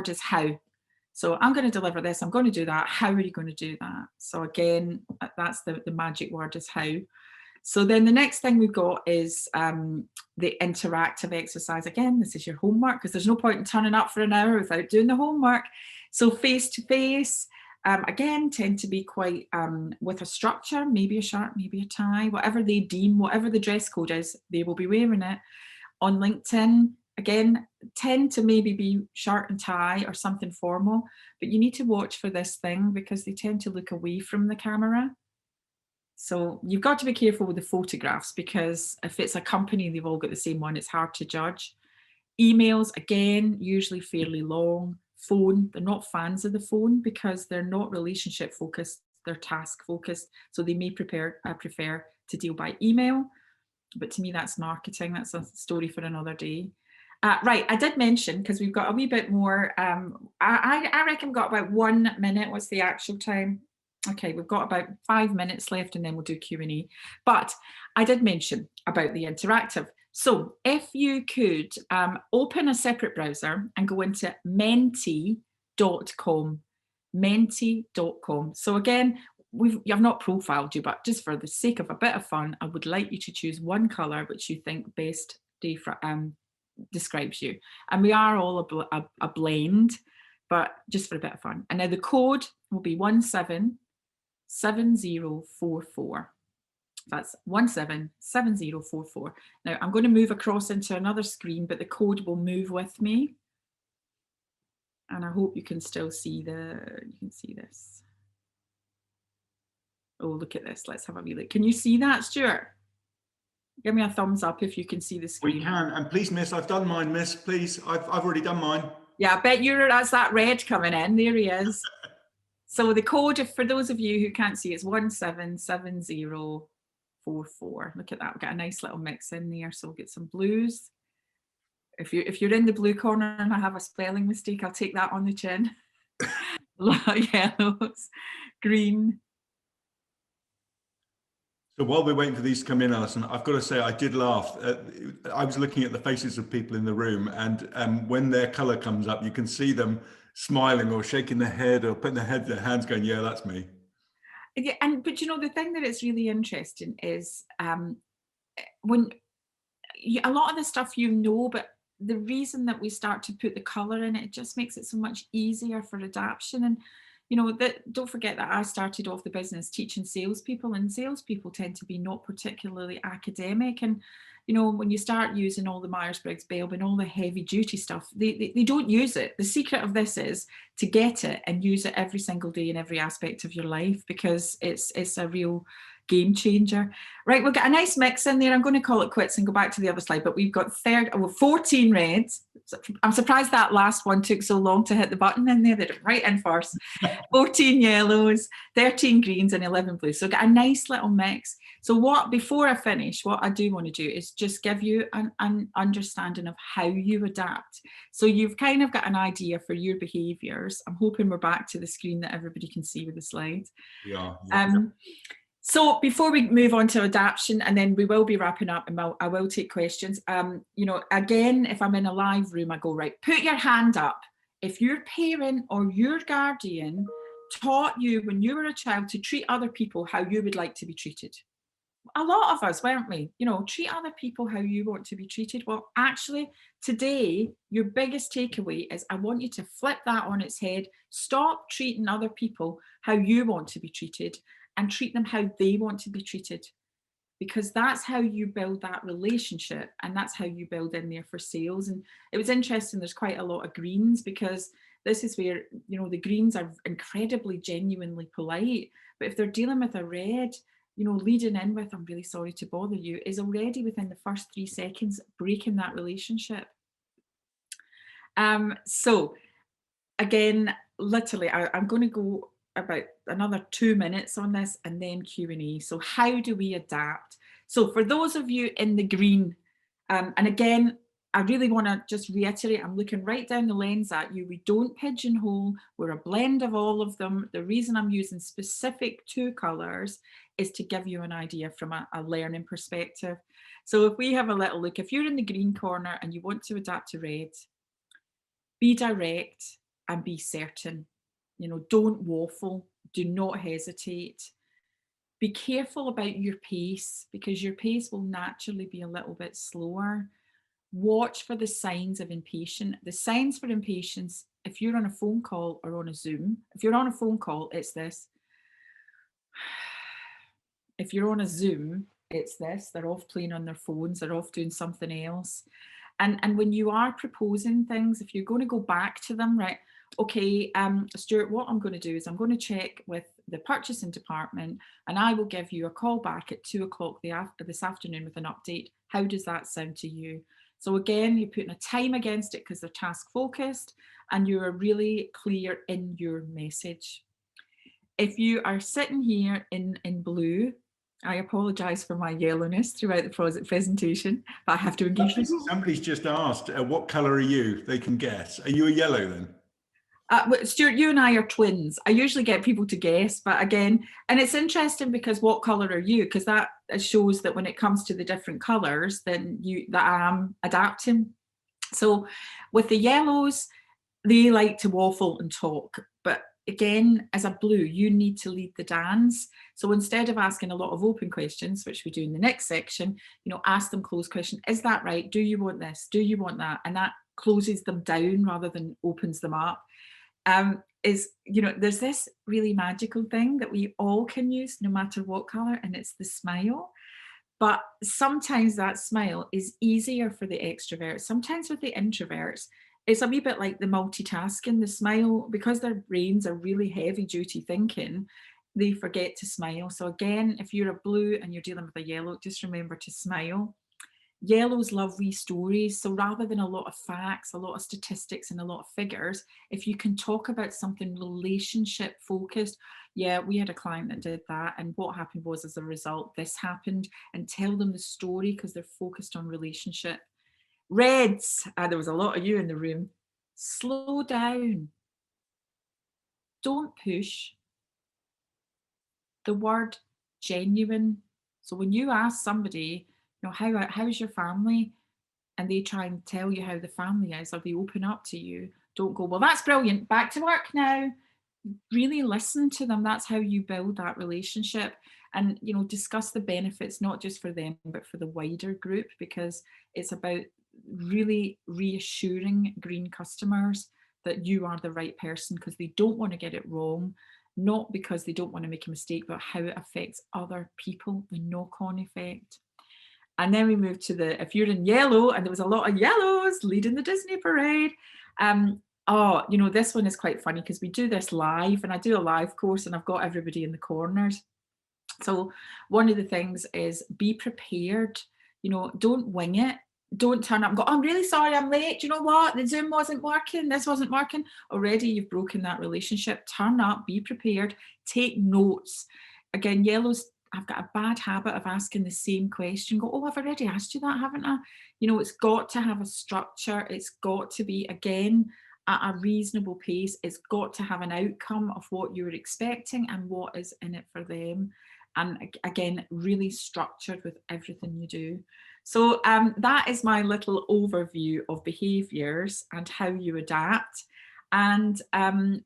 is how. So I'm going to deliver this, I'm going to do that. How are you going to do that? So again, that's the magic word, is how. So then the next thing we've got is the interactive exercise. Again, this is your homework, because there's no point in turning up for an hour without doing the homework. So face to face, again, tend to be quite with a structure, maybe a shirt, maybe a tie, whatever they deem, whatever the dress code is, they will be wearing it. On LinkedIn, again, tend to maybe be shirt and tie or something formal, but you need to watch for this thing because they tend to look away from the camera. So you've got to be careful with the photographs, because if it's a company, they've all got the same one, it's hard to judge. Emails, again, usually fairly long. Phone, they're not fans of the phone because they're not relationship focused, they're task focused. So they may prefer to deal by email, but to me that's marketing, that's a story for another day. Right, I did mention, because we've got a wee bit more, I reckon we've got about 1 minute. What's the actual time? Okay, we've got about 5 minutes left and then we'll do Q&A. But I did mention about the interactive. So if you could open a separate browser and go into menti.com, menti.com. So again, I've not profiled you, but just for the sake of a bit of fun, I would like you to choose one colour which you think best describes you. And we are all a blend, but just for a bit of fun. And now the code will be 177044. That's 177044. Now I'm going to move across into another screen, but the code will move with me. And I hope you can still see you can see this. Oh, look at this. Let's have a wee look. Can you see that, Stuart? Give me a thumbs up if you can see the screen. We can. And please, miss, I've done mine, miss, please. I've already done mine. Yeah, I bet that's that red coming in. There he is. So the code, if for those of you who can't see, it's 177044. Look at that, we've got a nice little mix in there. So we'll get some blues. If you're in the blue corner and I have a spelling mistake, I'll take that on the chin. Yellows, green. So while we're waiting for these to come in, Alison, I've got to say I did laugh. I was looking at the faces of people in the room, and when their colour comes up, you can see them smiling or shaking their head or putting their hands going, yeah, that's me. Yeah, but you know, the thing that is really interesting is when a lot of the stuff you know, but the reason that we start to put the colour in it, it just makes it so much easier for adaptation. And you know, that don't forget that I started off the business teaching salespeople, and salespeople tend to be not particularly academic. And you know, when you start using all the Myers-Briggs Belb and all the heavy duty stuff, they don't use it. The secret of this is to get it and use it every single day in every aspect of your life, because it's a real game changer. Right, we've got a nice mix in there. I'm going to call it quits and go back to the other slide, but we've got 14 reds. I'm surprised that last one took so long to hit the button in there. They did it right in first. 14 yellows, 13 greens and 11 blues. So got a nice little mix. So before I finish, what I do want to do is just give you an understanding of how you adapt. So you've kind of got an idea for your behaviours. I'm hoping we're back to the screen that everybody can see with the slides. Yeah. So before we move on to adaptation, and then we will be wrapping up, and I will take questions. You know, again, if I'm in a live room, I go, right, put your hand up. If your parent or your guardian taught you when you were a child to treat other people how you would like to be treated. A lot of us, weren't we? You know, treat other people how you want to be treated. Well, actually, today, your biggest takeaway is I want you to flip that on its head. Stop treating other people how you want to be treated and treat them how they want to be treated. Because that's how you build that relationship, and that's how you build in there for sales. And it was interesting, there's quite a lot of greens, because this is where, you know, the greens are incredibly genuinely polite, but if they're dealing with a red, you know, leading in with, I'm really sorry to bother you, is already within the first 3 seconds breaking that relationship. So again, literally, I'm going to go about another 2 minutes on this and then Q&A. So how do we adapt? So for those of you in the green, and again, I really want to just reiterate, I'm looking right down the lens at you. We don't pigeonhole. We're a blend of all of them. The reason I'm using specific 2 colours is to give you an idea from a learning perspective. So if we have a little look, if you're in the green corner and you want to adapt to red, be direct and be certain. You know, don't waffle, do not hesitate. Be careful about your pace, because your pace will naturally be a little bit slower. Watch for the signs of impatience. The signs for impatience, if you're on a phone call or on a Zoom, if you're on a phone call, it's this. If you're on a Zoom, it's this. They're off playing on their phones, they're off doing something else. And when you are proposing things, if you're going to go back to them, right, okay, Stuart, what I'm going to do is I'm going to check with the purchasing department, and I will give you a call back at 2 o'clock this afternoon with an update. How does that sound to you? So again, you're putting a time against it because they're task focused, and you're really clear in your message. If you are sitting here in blue, I apologise for my yellowness throughout the presentation, but I have to engage. Somebody's just asked, what colour are you? They can guess. Are you a yellow then? Stuart, you and I are twins. I usually get people to guess, but again, and it's interesting because what colour are you? Because that shows that when it comes to the different colours, then that I am adapting. So with the yellows, they like to waffle and talk, but again, as a blue, you need to lead the dance. So instead of asking a lot of open questions, which we do in the next section, you know, ask them closed question. Is that right? Do you want this? Do you want that? And that closes them down rather than opens them up. You know, there's this really magical thing that we all can use no matter what colour, and it's the smile. But sometimes that smile is easier for the extroverts. Sometimes with the introverts, it's a wee bit like the multitasking. The smile, because their brains are really heavy duty thinking, they forget to smile. So again, if you're a blue and you're dealing with a yellow, just remember to smile. Yellows love wee stories. So rather than a lot of facts, a lot of statistics, and a lot of figures, if you can talk about something relationship focused, yeah, we had a client that did that. And what happened was, as a result, this happened, and tell them the story because they're focused on relationship. Reds, there was a lot of you in the room. Slow down. Don't push. The word genuine. So when you ask somebody, how's your family? And they try and tell you how the family is, or they open up to you, don't go, well, that's brilliant, back to work now. Really listen to them. That's how you build that relationship. And discuss the benefits, not just for them but for the wider group, because it's about really reassuring green customers that you are the right person, because they don't want to get it wrong, not because they don't want to make a mistake, but how it affects other people, the knock-on effect. And then we moved to if you're in yellow, and there was a lot of yellows leading the Disney parade. This one is quite funny because we do this live, and I do a live course, and I've got everybody in the corners. So one of the things is be prepared. Don't wing it. Don't turn up and go, I'm really sorry I'm late. You know what? The Zoom wasn't working. This wasn't working. Already you've broken that relationship. Turn up, be prepared, take notes. Again, yellows, I've got a bad habit of asking the same question. Go, oh, I've already asked you that, haven't I? It's got to have a structure. It's got to be, again, at a reasonable pace. It's got to have an outcome of what you're expecting and what is in it for them. And again, really structured with everything you do. So that is my little overview of behaviours and how you adapt. And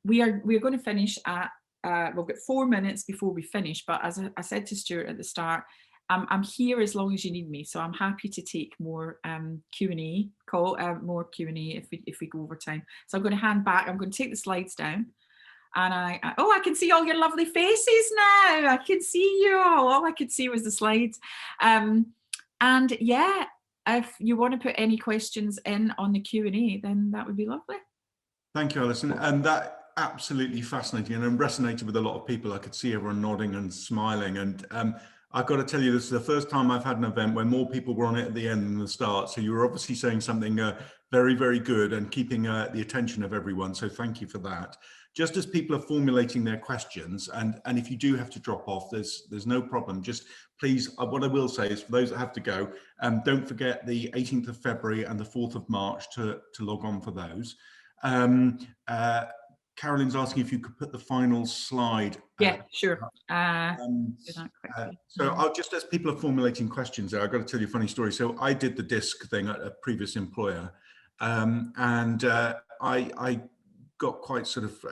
we're going to finish at, we've got 4 minutes before we finish, but as I said to Stuart at the start, I'm here as long as you need me, so I'm happy to take more Q&A more Q&A if we go over time. So I'm going to hand back. I'm going to take the slides down, and I can see all your lovely faces now. I can see you all I could see was the slides. And yeah, if you want to put any questions in on the Q&A, then that would be lovely. Thank you, Alison. And that absolutely fascinating, and resonated with a lot of people. I could see everyone nodding and smiling. And I've got to tell you, this is the first time I've had an event where more people were on it at the end than the start. So you were obviously saying something very, very good and keeping the attention of everyone. So thank you for that. Just as people are formulating their questions, and if you do have to drop off, there's no problem. Just please, what I will say is, for those that have to go, don't forget the 18th of February and the 4th of March to log on for those. Carolyn's asking if you could put the final slide. Yeah, sure. Do that quickly. So I'll just, as people are formulating questions there, I've got to tell you a funny story. So I did the DISC thing at a previous employer, and I got quite sort of,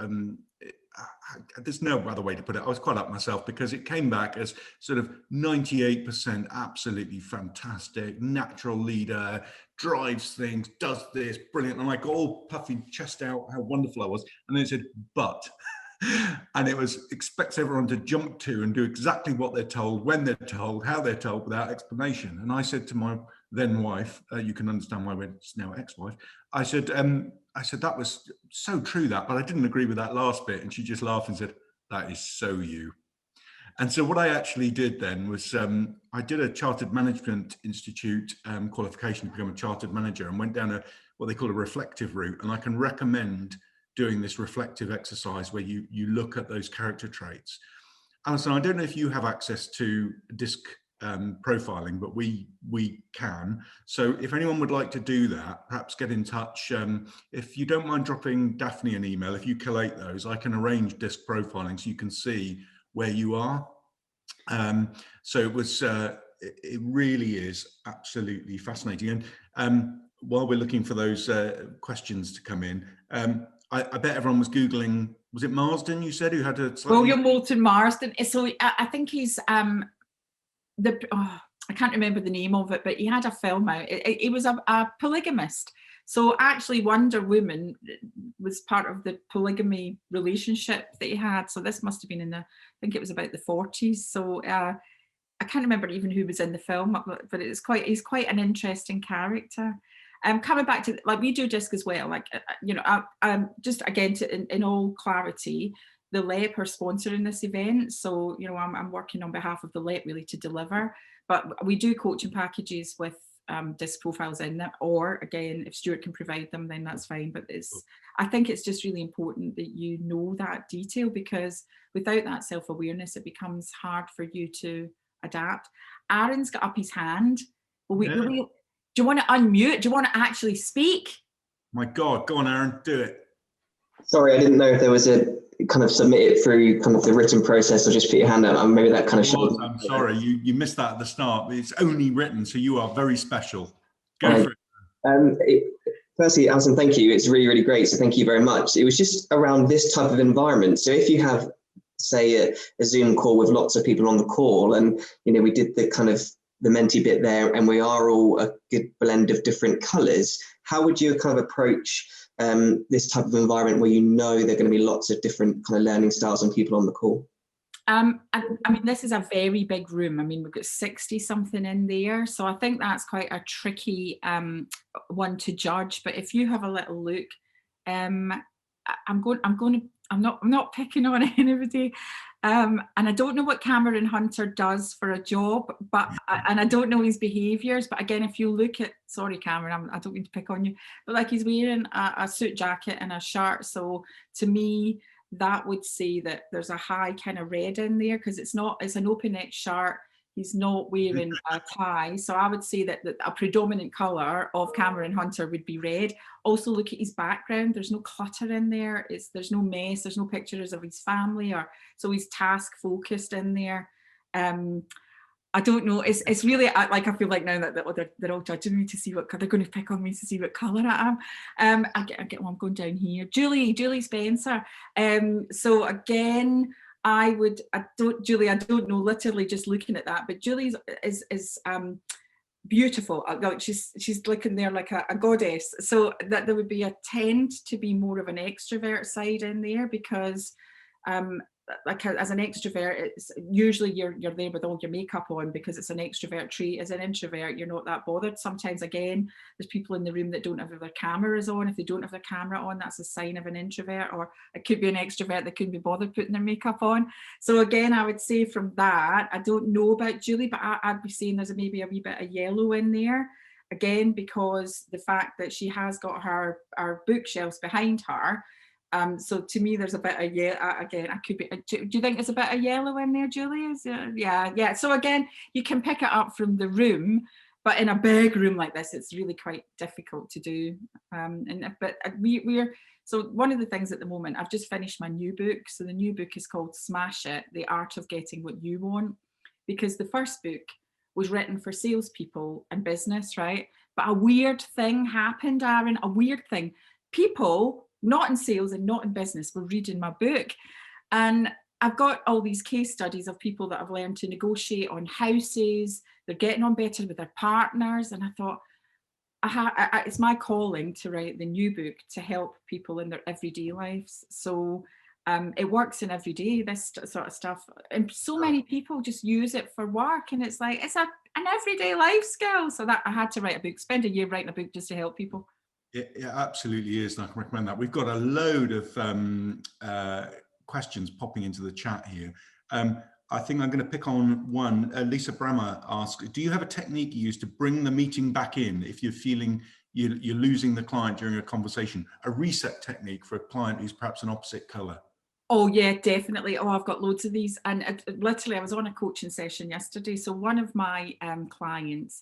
there's no other way to put it, I was quite up myself, because it came back as sort of 98% absolutely fantastic, natural leader, drives things, does this, brilliant. And I got all puffy chest out how wonderful I was. And then it said, but, and it was, expects everyone to jump to and do exactly what they're told, when they're told, how they're told, without explanation. And I said to my then wife, you can understand why it's now ex-wife, I said, that was so true, that, but I didn't agree with that last bit. And she just laughed and said, that is so you. And so what I actually did then was I did a Chartered Management Institute qualification to become a chartered manager, and went down what they call a reflective route. And I can recommend doing this reflective exercise where you look at those character traits. Alison, I don't know if you have access to DISC profiling, but we can. So if anyone would like to do that, perhaps get in touch. If you don't mind dropping Daphne an email, if you collate those, I can arrange DISC profiling so you can see where you are. So it was, it really is absolutely fascinating. And while we're looking for those questions to come in, I bet everyone was Googling, was it Marsden, you said, who had a slightly... William Moulton Marsden. So I think he's I can't remember the name of it, but he had a film out. He was a polygamist. So actually Wonder Woman was part of the polygamy relationship that he had. So this must have been I think it was about the 40s. So I can't remember even who was in the film, but he's quite an interesting character. Coming back to, like, we do DISC as well, like, just again, in all clarity, the LEP are sponsoring this event. So, I'm working on behalf of the LEP really to deliver, but we do coaching packages with disc profiles in them, or again, if Stuart can provide them, then that's fine. But I think it's just really important that you know that detail, because without that self-awareness, it becomes hard for you to adapt. Aaron's got up his hand. Do you want to unmute? Do you want to actually speak? My God, go on, Aaron, do it. Sorry, I didn't know if there was a kind of submit it through kind of the written process, or just put your hand up. And maybe that kind of shows. I'm sorry, you missed that at the start. It's only written, so you are very special. Go for it. Firstly, Alison, thank you. It's really, really great. So thank you very much. It was just around this type of environment. So if you have, say, a Zoom call with lots of people on the call, and we did the kind of the Menti bit there, and we are all a good blend of different colours, how would you kind of approach this type of environment where there are going to be lots of different kind of learning styles and people on the call? I mean, this is a very big room. I mean, we've got 60 something in there. So I think that's quite a tricky one to judge. But if you have a little look, I'm not picking on anybody. And I don't know what Cameron Hunter does for a job, and I don't know his behaviours. But again, if you look at, sorry, Cameron, I don't mean to pick on you, but like he's wearing a suit jacket and a shirt. So to me, that would say that there's a high kind of red in there, because it's an open neck shirt. He's not wearing a tie. So I would say that a predominant colour of Cameron Hunter would be red. Also look at his background. There's no clutter in there. There's no mess. There's no pictures of his family, so he's task focused in there. I don't know. It's really like, I feel like now that they're all judging me to see what they're going to pick on me to see what colour I am. I'm going down here. Julie Spencer. So again, I don't know, literally just looking at that, but Julie is beautiful. Like she's looking there like a goddess. So that there would be a tend to be more of an extrovert side in there, because like as an extrovert, it's usually you're there with all your makeup on, because it's an extrovert trait. As an introvert, you're not that bothered. Sometimes, again, there's people in the room that don't have their cameras on. If they don't have their camera on, that's a sign of an introvert. Or it could be an extrovert that couldn't be bothered putting their makeup on. So again, I would say from that, I don't know about Julie, but I'd be saying there's maybe a wee bit of yellow in there. Again, because the fact that she has got our bookshelves behind her. So to me, there's a bit of again, I could be. Do you think there's a bit of yellow in there, Julie? Yeah. So again, you can pick it up from the room, but in a big room like this, it's really quite difficult to do. So one of the things at the moment, I've just finished my new book. So the new book is called Smash It: The Art of Getting What You Want, because the first book was written for salespeople and business, right? But a weird thing happened, Aaron. A weird thing. People not in sales and not in business were reading my book, and I've got all these case studies of people that have learned to negotiate on houses. They're getting on better with their partners, and I thought, it's my calling to write the new book to help people in their everyday lives. So it works in every day, this sort of stuff, and so many people just use it for work, and it's like it's an everyday life skill. So that I had to write a book, spend a year writing a book just to help people. It absolutely is, and I can recommend that. We've got a load of questions popping into the chat here. I think I'm going to pick on one. Lisa Brammer asks, do you have a technique you use to bring the meeting back in if you're feeling you're losing the client during a conversation? A reset technique for a client who's perhaps an opposite colour? Oh yeah, definitely. Oh, I've got loads of these. And literally, I was on a coaching session yesterday. So one of my clients,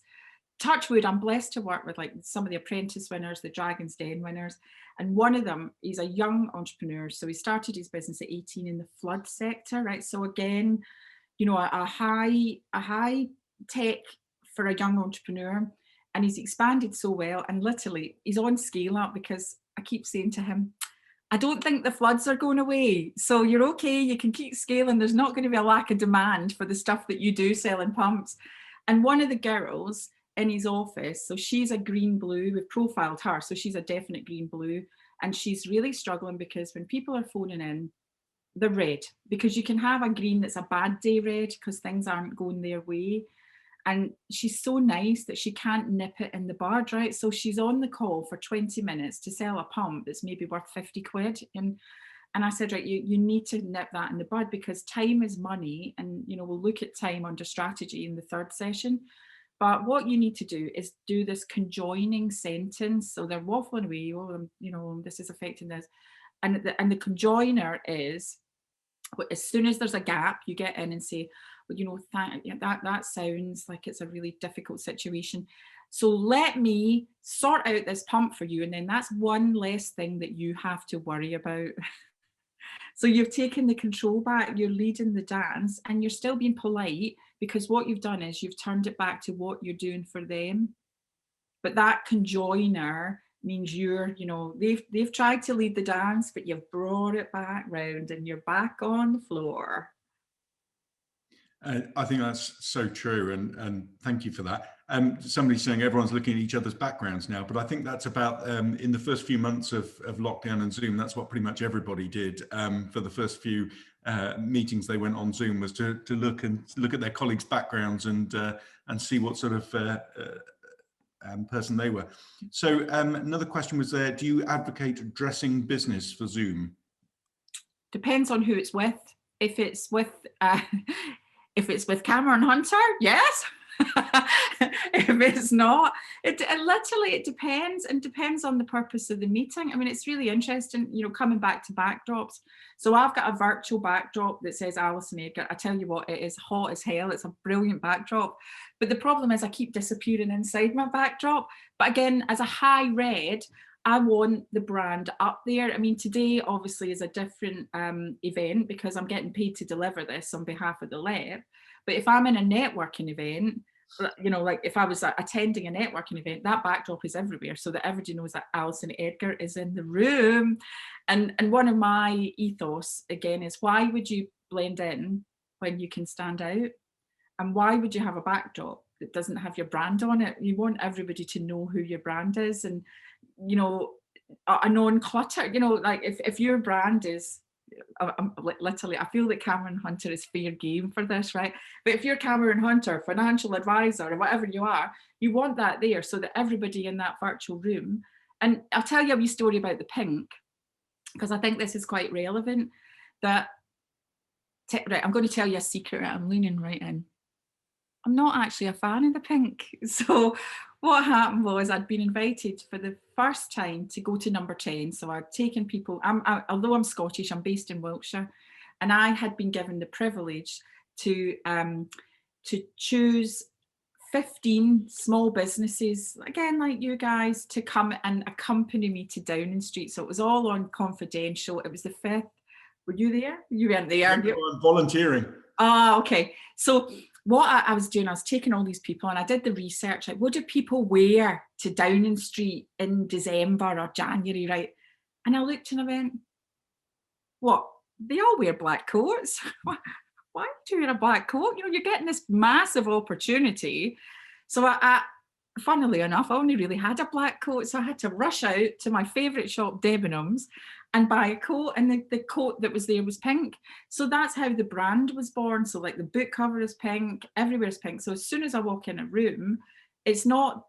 touch wood, I'm blessed to work with like some of the Apprentice winners, the Dragon's Den winners. And one of them, he's a young entrepreneur. So he started his business at 18 in the flood sector, right? So again, a high tech for a young entrepreneur. And he's expanded so well. And literally, he's on scale up, because I keep saying to him, I don't think the floods are going away. So you're okay. You can keep scaling. There's not going to be a lack of demand for the stuff that you do selling pumps. And one of the girls in his office, so she's a green blue, we've profiled her, so she's a definite green blue, and she's really struggling because when people are phoning in, they're red, because you can have a green that's a bad day red because things aren't going their way, and she's so nice that she can't nip it in the bud, right? So she's on the call for 20 minutes to sell a pump that's maybe worth 50 quid, and I said, right, you need to nip that in the bud, because time is money, and we'll look at time under strategy in the third session. But what you need to do is do this conjoining sentence. So they're waffling away, oh, this is affecting this. And the conjoiner is, as soon as there's a gap, you get in and say, well, that sounds like it's a really difficult situation. So let me sort out this pump for you. And then that's one less thing that you have to worry about. So you've taken the control back, you're leading the dance, and you're still being polite, because what you've done is you've turned it back to what you're doing for them. But that conjoiner means they've tried to lead the dance, but you've brought it back round and you're back on the floor. I think that's so true, and thank you for that. Somebody's saying everyone's looking at each other's backgrounds now, but I think that's about in the first few months of lockdown and Zoom, that's what pretty much everybody did for the first few meetings they went on Zoom, was to look at their colleagues' backgrounds and see what sort of person they were. So another question was there: do you advocate addressing business for Zoom? Depends on who it's with. If it's with Cameron Hunter, yes. If it's not, it depends, and depends on the purpose of the meeting. I mean, it's really interesting, coming back to backdrops. So I've got a virtual backdrop that says Alison Edgar. I tell you what, it is hot as hell. It's a brilliant backdrop. But the problem is I keep disappearing inside my backdrop. But again, as a high red, I want the brand up there. I mean, today obviously is a different event because I'm getting paid to deliver this on behalf of the lab. But if I'm in a networking event, like if I was attending a networking event, that backdrop is everywhere so that everybody knows that Alison Edgar is in the room. And one of my ethos, again, is why would you blend in when you can stand out? And why would you have a backdrop that doesn't have your brand on it? You want everybody to know who your brand is, and a non-clutter, like if your brand is, literally, I feel that Cameron Hunter is fair game for this, right? But if you're Cameron Hunter, financial advisor, or whatever you are, you want that there so that everybody in that virtual room, and I'll tell you a wee story about the pink, because I think this is quite relevant, right, I'm going to tell you a secret, right? I'm leaning right in. I'm not actually a fan of the pink. So what happened was I'd been invited for the first time to go to number 10. So I'd taken people, although I'm Scottish, I'm based in Wiltshire, and I had been given the privilege to choose 15 small businesses, again, like you guys, to come and accompany me to Downing Street. So it was all on confidential. It was the 5th. Were you there? You weren't there. I'm volunteering. Ah, okay. So what I was doing, I was taking all these people and I did the research, like what do people wear to Downing Street in December or January, right? And I looked and I went, what? They all wear black coats. Why would you wear a black coat? You're getting this massive opportunity. So I funnily enough, I only really had a black coat. So I had to rush out to my favourite shop, Debenhams, and buy a coat, and the coat that was there was pink. So that's how the brand was born. So like the book cover is pink, everywhere is pink. So as soon as I walk in a room, it's not,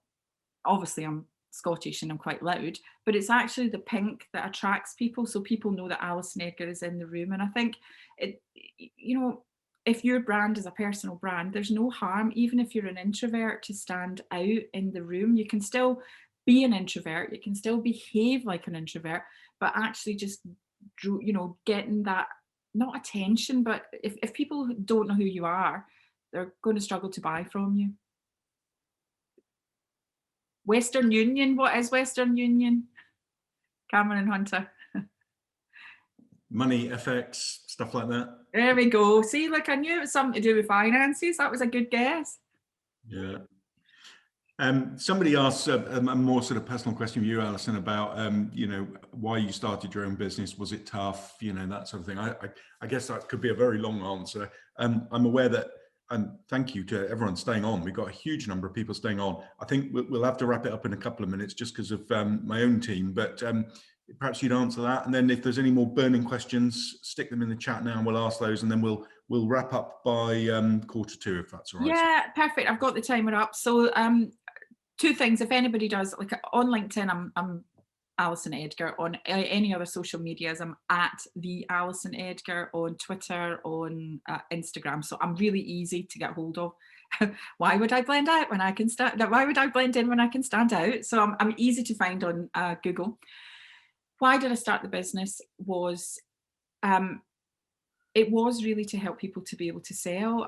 obviously I'm Scottish and I'm quite loud, but it's actually the pink that attracts people. So people know that Alison Edgar is in the room. And I think if your brand is a personal brand, there's no harm, even if you're an introvert, to stand out in the room. You can still be an introvert, you can still behave like an introvert, but actually just, getting that, not attention, but if people don't know who you are, they're going to struggle to buy from you. Western Union, what is Western Union? Cameron and Hunter. Money, FX, stuff like that. There we go. See, look, I knew it was something to do with finances. That was a good guess. Yeah. Somebody asked a more sort of personal question of you, Alison, about why you started your own business. Was it tough? That sort of thing. I guess that could be a very long answer. I'm aware that, and thank you to everyone staying on. We've got a huge number of people staying on. I think we'll have to wrap it up in a couple of minutes just because of my own team. But perhaps you'd answer that, and then if there's any more burning questions, stick them in the chat now, and we'll ask those, and then we'll wrap up by 1:45, if that's all right. Yeah, perfect. I've got the timer up. So 2 things. If anybody does, like on LinkedIn, I'm Alison Edgar. On any other social medias, I'm at the Alison Edgar. On Twitter, on Instagram. So I'm really easy to get hold of. Why would I blend out when I can why would I blend in when I can stand out? So I'm easy to find on Google. Why did I start the business? Um, it was really to help people to be able to sell.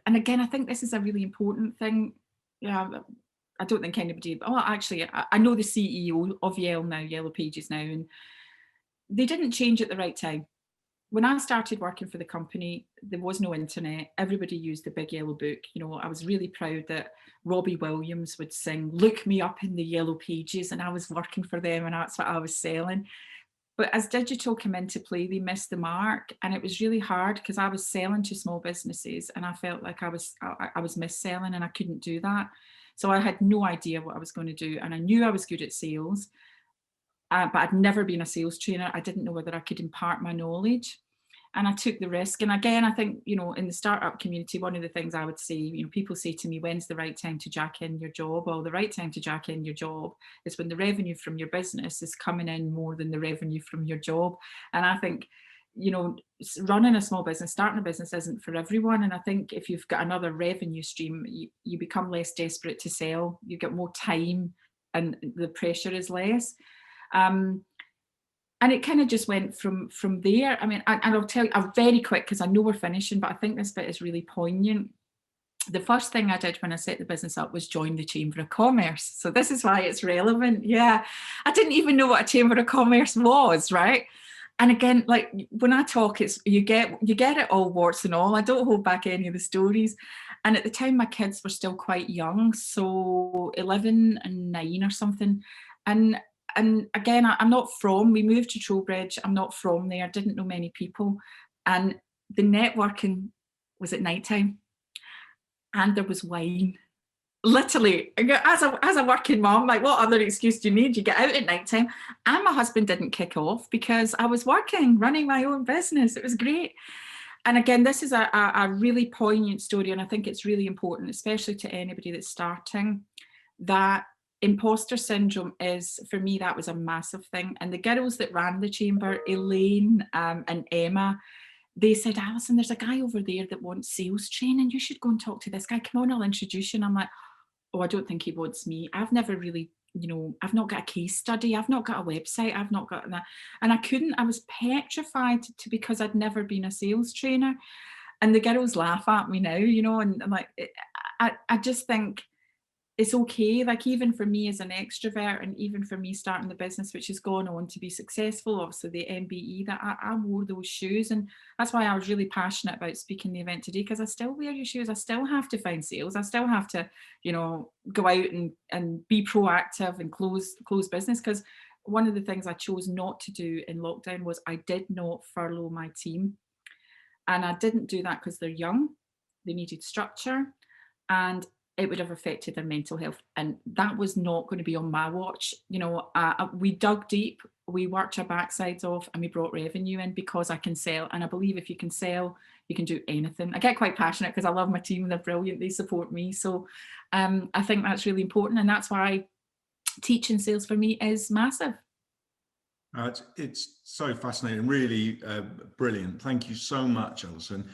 And again, I think this is a really important thing. Yeah, I don't think anybody, oh, actually, I know the CEO of Yellow Pages now, and they didn't change at the right time. When I started working for the company, there was no internet. Everybody used the big yellow book. You know, I was really proud that Robbie Williams would sing, "Look me up in the Yellow Pages," and I was working for them, and that's what I was selling. But as digital came into play, they missed the mark, and it was really hard because I was selling to small businesses, and I felt like I was mis-selling, and I couldn't do that. So I had no idea what I was going to do, and I knew I was good at sales, but I'd never been a sales trainer. I didn't know whether I could impart my knowledge. And I took the risk. And again, I think, you know, in the startup community, one of the things I would say, you know, people say to me, when's the right time to jack in your job? Well, the right time to jack in your job is when the revenue from your business is coming in more than the revenue from your job. And I think, you know, running a small business, starting a business isn't for everyone. And I think if you've got another revenue stream, you become less desperate to sell, you get more time and the pressure is less. And it kind of just went from there. I mean, and I'll tell you, I'm very quick because I know we're finishing, but I think this bit is really poignant. The first thing I did when I set the business up was join the Chamber of Commerce. So this is why it's relevant. Yeah, I didn't even know what a Chamber of Commerce was, right? And again, like when I talk, it's you get it all, warts and all. I don't hold back any of the stories. And at the time, my kids were still quite young, so 11 and 9 or something. And again, I'm not from, we moved to Trowbridge, I'm not from there, didn't know many people. And the networking was at nighttime and there was wine. Literally, as a working mom, like what other excuse do you need? You get out at nighttime. And my husband didn't kick off because I was working, running my own business. It was great. And again, this is a really poignant story. And I think it's really important, especially to anybody that's starting, that imposter syndrome is, for me, that was a massive thing. And the girls that ran the chamber, Elaine and Emma, they said, Alison, there's a guy over there that wants sales training. You should go and talk to this guy. Come on, I'll introduce you. And I'm like, oh, I don't think he wants me. I've never really, you know, I've not got a case study. I've not got a website. I've not got that. And I was petrified because I'd never been a sales trainer. And the girls laugh at me now, you know, and I'm like, I just think, it's okay, like even for me as an extrovert and even for me starting the business, which has gone on to be successful, obviously the MBE, that I wore those shoes. And that's why I was really passionate about speaking the event today, because I still wear your shoes. I still have to find sales. I still have to, you know, go out and be proactive and close business. Because one of the things I chose not to do in lockdown was I did not furlough my team. And I didn't do that because they're young, they needed structure, and it would have affected their mental health. And that was not going to be on my watch. You know, we dug deep, we worked our backsides off, and we brought revenue in because I can sell. And I believe if you can sell, you can do anything. I get quite passionate because I love my team, they're brilliant, they support me. So I think that's really important. And that's why teaching sales for me is massive. It's so fascinating, really brilliant. Thank you so much, Alison.